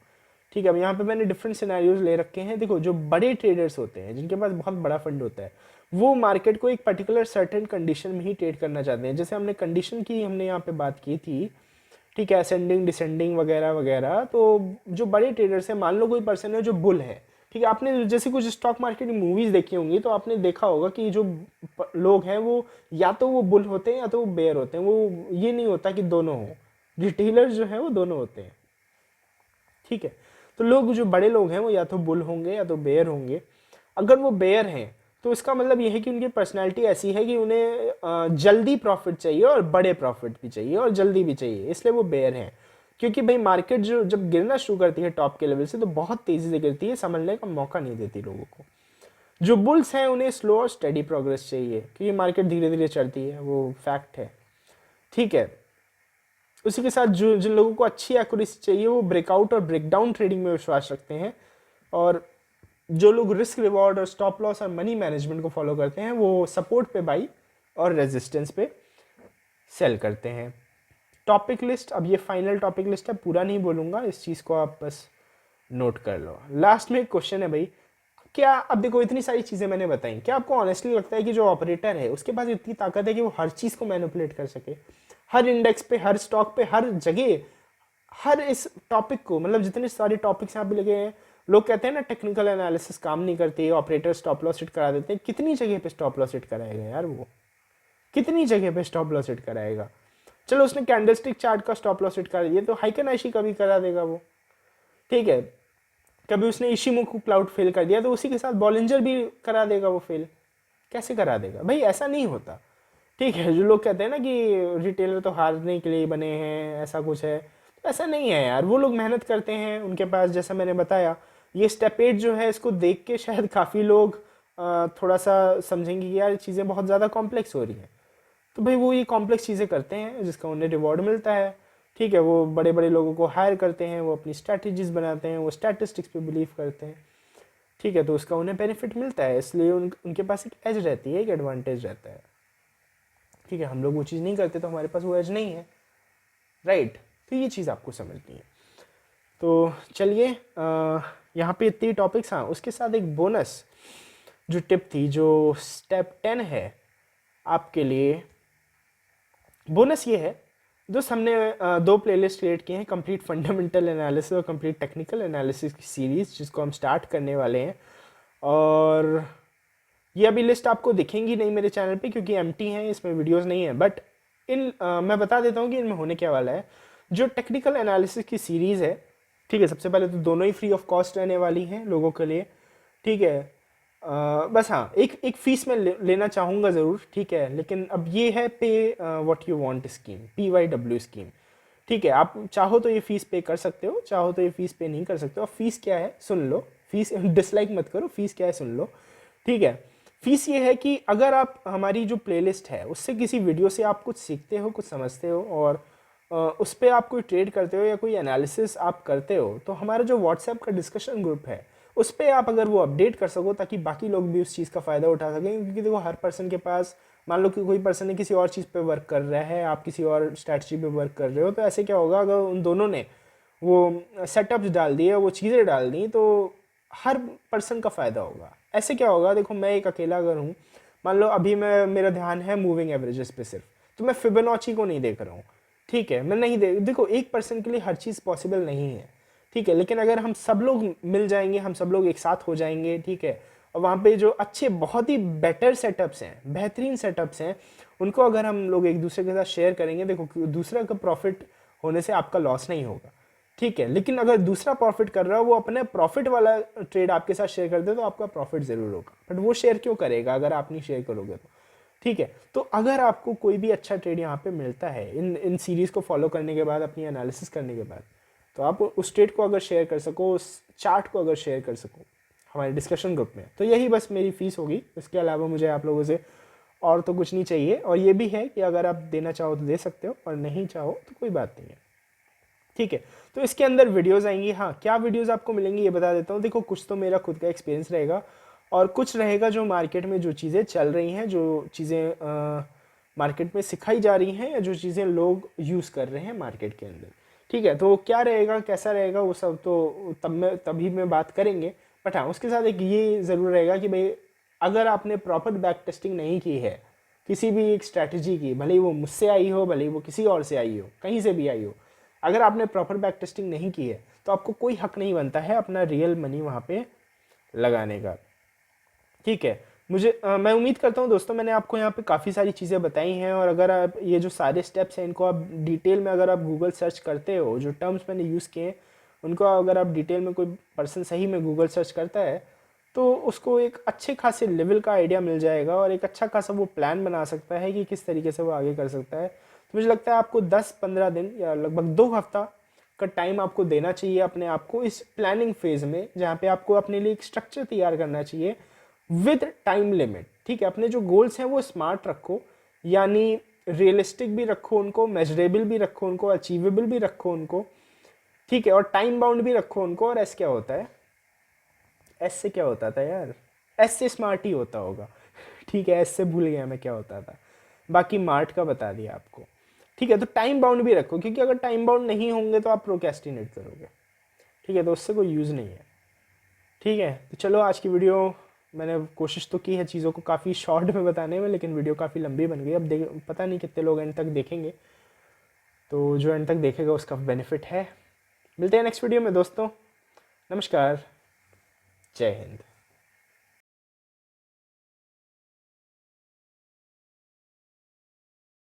ठीक है, अब यहाँ पे मैंने डिफरेंट सिनेरियोज ले रखे हैं। देखो, जो बड़े ट्रेडर्स होते हैं, जिनके पास बहुत बड़ा फंड होता है, वो मार्केट को एक पर्टिकुलर सर्टेन कंडीशन में ही ट्रेड करना चाहते हैं। जैसे हमने कंडीशन की, हमने यहाँ पे बात की थी, ठीक है, असेंडिंग डिसेंडिंग वगैरह वगैरह। तो जो बड़े ट्रेडर्स हैं, मान लो कोई पर्सन है जो बुल है, ठीक है, आपने जैसे कुछ स्टॉक मार्केट की मूवीज़ देखी होंगी तो आपने देखा होगा कि जो लोग हैं वो या तो वो बुल होते हैं या तो वो बेयर होते हैं, वो ये नहीं होता कि दोनों हो। रिटेलर्स जो है वो दोनों होते हैं। ठीक है, तो लोग, जो बड़े लोग हैं वो या तो बुल होंगे या तो बेयर होंगे। अगर वो बेयर हैं तो इसका मतलब ये है कि उनकी पर्सनैलिटी ऐसी है कि उन्हें जल्दी प्रॉफिट चाहिए और बड़े प्रॉफिट भी चाहिए और जल्दी भी चाहिए, इसलिए वो बेयर हैं। क्योंकि भाई मार्केट जो जब गिरना शुरू करती है टॉप के लेवल से तो बहुत तेज़ी से गिरती है, संभलने का मौका नहीं देती लोगों को। जो बुल्स हैं उन्हें स्लो और स्टेडी प्रोग्रेस चाहिए, क्योंकि मार्केट धीरे धीरे चलती है, वो फैक्ट है। ठीक है, उसी के साथ जो जिन लोगों को अच्छी एक्यूरेसी चाहिए वो ब्रेकआउट और ब्रेकडाउन ट्रेडिंग में विश्वास रखते हैं, और जो लोग रिस्क रिवॉर्ड और स्टॉप लॉस और मनी मैनेजमेंट को फॉलो करते हैं वो सपोर्ट पे बाई और रेजिस्टेंस पे सेल करते हैं। टॉपिक लिस्ट, अब ये फाइनल टॉपिक लिस्ट है, पूरा नहीं बोलूँगा, इस चीज़ को आप बस नोट कर लो। लास्ट में एक क्वेश्चन है भाई, क्या, अब देखो इतनी सारी चीज़ें मैंने बताई, क्या आपको ऑनेस्टली लगता है कि जो ऑपरेटर है उसके पास इतनी ताकत है कि वो हर चीज़ को मैनिपुलेट कर सके, हर इंडेक्स पे, हर स्टॉक पे, हर जगह, हर इस टॉपिक को, मतलब जितने सारे टॉपिक्स यहाँ पे लगे हैं, लोग कहते हैं ना टेक्निकल एनालिसिस काम नहीं करती, ऑपरेटर स्टॉप लॉस हिट करा देते हैं। कितनी जगह पे स्टॉप लॉस हिट कराएगा यार वो, कितनी जगह पे स्टॉप लॉस हिट कराएगा? चलो उसने कैंडलस्टिक चार्ट का स्टॉप लॉस हिट करा दिया तो हाइकन आइशी कभी करा देगा वो। ठीक है, कभी उसने इशिमोकू क्लाउड फेल कर दिया तो उसी के साथ बॉलिंजर भी करा देगा वो फेल। कैसे करा देगा भाई? ऐसा नहीं होता। ठीक है, जो लोग कहते हैं ना कि रिटेलर तो हारने के लिए बने हैं, ऐसा कुछ है, तो ऐसा नहीं है यार। वो लोग मेहनत करते हैं, उनके पास जैसा मैंने बताया ये स्टेप 8 जो है, इसको देख के शायद काफ़ी लोग थोड़ा सा समझेंगे कि यार चीज़ें बहुत ज़्यादा कॉम्प्लेक्स हो रही हैं। तो भाई वो ये कॉम्प्लेक्स चीज़ें करते हैं जिसका उन्हें रिवॉर्ड मिलता है। ठीक है, वो बड़े बड़े लोगों को हायर करते हैं, वो अपनी स्ट्रैटेजीज बनाते हैं, वो स्टैटिस्टिक्स पे बिलीव करते हैं। ठीक है, तो उसका उन्हें बेनिफिट मिलता है, इसलिए उनके पास एक एज रहती है, एक एडवांटेज रहता है। ठीक है, हम लोग वो चीज़ नहीं करते तो हमारे पास वो एज नहीं है, राइट। तो ये चीज़ आपको समझनी है। तो चलिए, यहाँ पे इतनी टॉपिक्स, हाँ उसके साथ एक बोनस जो टिप थी, जो स्टेप 10 है आपके लिए। बोनस ये है, दोस्त हमने दो प्लेलिस्ट क्रिएट किए हैं, कंप्लीट फंडामेंटल एनालिसिस और कंप्लीट टेक्निकल एनालिसिस की सीरीज़, जिसको हम स्टार्ट करने वाले हैं। और ये अभी लिस्ट आपको दिखेंगी नहीं मेरे चैनल पे क्योंकि एम्प्टी है, इसमें वीडियोस नहीं है। बट मैं बता देता हूँ कि इनमें होने क्या वाला है। जो टेक्निकल एनालिसिस की सीरीज़ है, ठीक है, सबसे पहले तो दोनों ही फ्री ऑफ कॉस्ट रहने वाली हैं लोगों के लिए। ठीक है, बस हाँ, एक एक फ़ीस मैं लेना चाहूँगा ज़रूर, ठीक है, लेकिन अब ये है पे what you want scheme, PYW scheme. ठीक है, आप चाहो तो ये फ़ीस पे कर सकते हो, चाहो तो ये फ़ीस पे नहीं कर सकते हो। फ़ीस क्या है सुन लो, फ़ीस डिसलाइक मत करो, फ़ीस क्या है सुन लो। ठीक है, फ़ीस ये है कि अगर आप हमारी जो प्लेलिस्ट है उससे किसी वीडियो से आप कुछ सीखते हो, कुछ समझते हो, और उस पर आप कोई ट्रेड करते हो या कोई एनालिसिस आप करते हो, तो हमारा जो व्हाट्सएप का डिस्कशन ग्रुप है उस पर आप अगर वो अपडेट कर सको ताकि बाकी लोग भी उस चीज़ का फ़ायदा उठा सकें। क्योंकि देखो, हर पर्सन के पास, मान लो कि कोई पर्सन ने किसी और चीज़ पे वर्क कर रहा है, आप किसी और स्ट्रैटेजी पे वर्क कर रहे हो, तो ऐसे क्या होगा, अगर उन दोनों ने वो सेटअप्स डाल दिए, वो चीज़ें डाल दी, तो हर पर्सन का फ़ायदा होगा। ऐसे क्या होगा, देखो मैं एक अकेला अगर हूँ, मान लो अभी मेरा ध्यान है मूविंग एवरेजेस पे सिर्फ, तो मैं फिबोनाची को नहीं देख रहा हूँ। ठीक है, मैं नहीं देखो, एक पर्सन के लिए हर चीज़ पॉसिबल नहीं है। ठीक है, लेकिन अगर हम सब लोग मिल जाएंगे, हम सब लोग एक साथ हो जाएंगे, ठीक है, और वहाँ पे जो अच्छे, बहुत ही बेटर सेटअप्स हैं, बेहतरीन सेटअप्स हैं, उनको अगर हम लोग एक दूसरे के साथ शेयर करेंगे, देखो दूसरा का प्रॉफिट होने से आपका लॉस नहीं होगा। ठीक है, लेकिन अगर दूसरा प्रॉफिट कर रहा है, वो अपने प्रॉफिट वाला ट्रेड आपके साथ शेयर कर दे, तो आपका प्रॉफिट ज़रूर होगा। बट वो शेयर क्यों करेगा अगर आप नहीं शेयर करोगे तो। ठीक है, तो अगर आपको कोई भी अच्छा ट्रेड यहाँ पे मिलता है इन इन सीरीज़ को फॉलो करने के बाद, अपनी एनालिसिस करने के बाद, तो आप उस ट्रेड को अगर शेयर कर सको, उस चार्ट को अगर शेयर कर सको हमारे डिस्कशन ग्रुप में, तो यही बस मेरी फ़ीस होगी। इसके अलावा मुझे आप लोगों से और तो कुछ नहीं चाहिए। और ये भी है कि अगर आप देना चाहो तो दे सकते हो, और नहीं चाहो तो कोई बात नहीं है। ठीक है, तो इसके अंदर वीडियोस आएंगी। हाँ, क्या वीडियोस आपको मिलेंगी ये बता देता हूँ। देखो, कुछ तो मेरा खुद का एक्सपीरियंस रहेगा, और कुछ रहेगा जो मार्केट में जो चीज़ें चल रही हैं, जो चीज़ें मार्केट में सिखाई जा रही हैं, या जो चीज़ें लोग यूज़ कर रहे हैं मार्केट के अंदर। ठीक है, तो क्या रहेगा, कैसा रहेगा, वो सब तो तभी में बात करेंगे। बट हाँ, उसके साथ एक ये ज़रूर रहेगा कि भाई, अगर आपने प्रॉपर बैक टेस्टिंग नहीं की है किसी भी एक स्ट्रैटेजी की, भले ही वो मुझसे आई हो, भले ही वो किसी और से आई हो, कहीं से भी आई हो, अगर आपने प्रॉपर बैक टेस्टिंग नहीं की है, तो आपको कोई हक नहीं बनता है अपना रियल मनी वहाँ पे लगाने का। ठीक है, मैं उम्मीद करता हूँ दोस्तों, मैंने आपको यहाँ पे काफ़ी सारी चीज़ें बताई हैं। और अगर आप ये जो सारे स्टेप्स हैं, इनको आप डिटेल में अगर आप गूगल सर्च करते हो, जो टर्म्स मैंने यूज़ किए हैं उनको अगर आप डिटेल में, कोई पर्सन सही में गूगल सर्च करता है, तो उसको एक अच्छे खासे लेवल का आइडिया मिल जाएगा, और एक अच्छा खासा वो प्लान बना सकता है कि किस तरीके से वो आगे कर सकता है। तो मुझे लगता है आपको 10-15 दिन या लगभग 2 हफ्ता का टाइम आपको देना चाहिए अपने आप को इस प्लानिंग फेज में, जहाँ पे आपको अपने लिए एक स्ट्रक्चर तैयार करना चाहिए विद टाइम लिमिट। ठीक है, अपने जो गोल्स हैं वो स्मार्ट रखो, यानी रियलिस्टिक भी रखो उनको, मेजरेबल भी रखो उनको, अचीवेबल भी रखो उनको। ठीक है, और टाइम बाउंड भी रखो उनको। और एस क्या होता है, एस से क्या होता था यार, एस से स्मार्ट ही होता होगा। ठीक है, एस से भूल गया मैं क्या होता था, बाकी मार्ट का बता दिया आपको। ठीक है, तो टाइम बाउंड भी रखो, क्योंकि अगर टाइम बाउंड नहीं होंगे तो आप प्रोकेस्टिनेट करोगे। ठीक है, तो उससे कोई यूज़ नहीं है। ठीक है, तो चलो, आज की वीडियो मैंने कोशिश तो की है चीज़ों को काफ़ी शॉर्ट में बताने में, लेकिन वीडियो काफ़ी लंबी बन गई। अब पता नहीं कितने लोग एंड तक देखेंगे, तो जो एंड तक देखेगा उसका बेनिफिट है। मिलते हैं नेक्स्ट वीडियो में दोस्तों। नमस्कार, जय हिंद।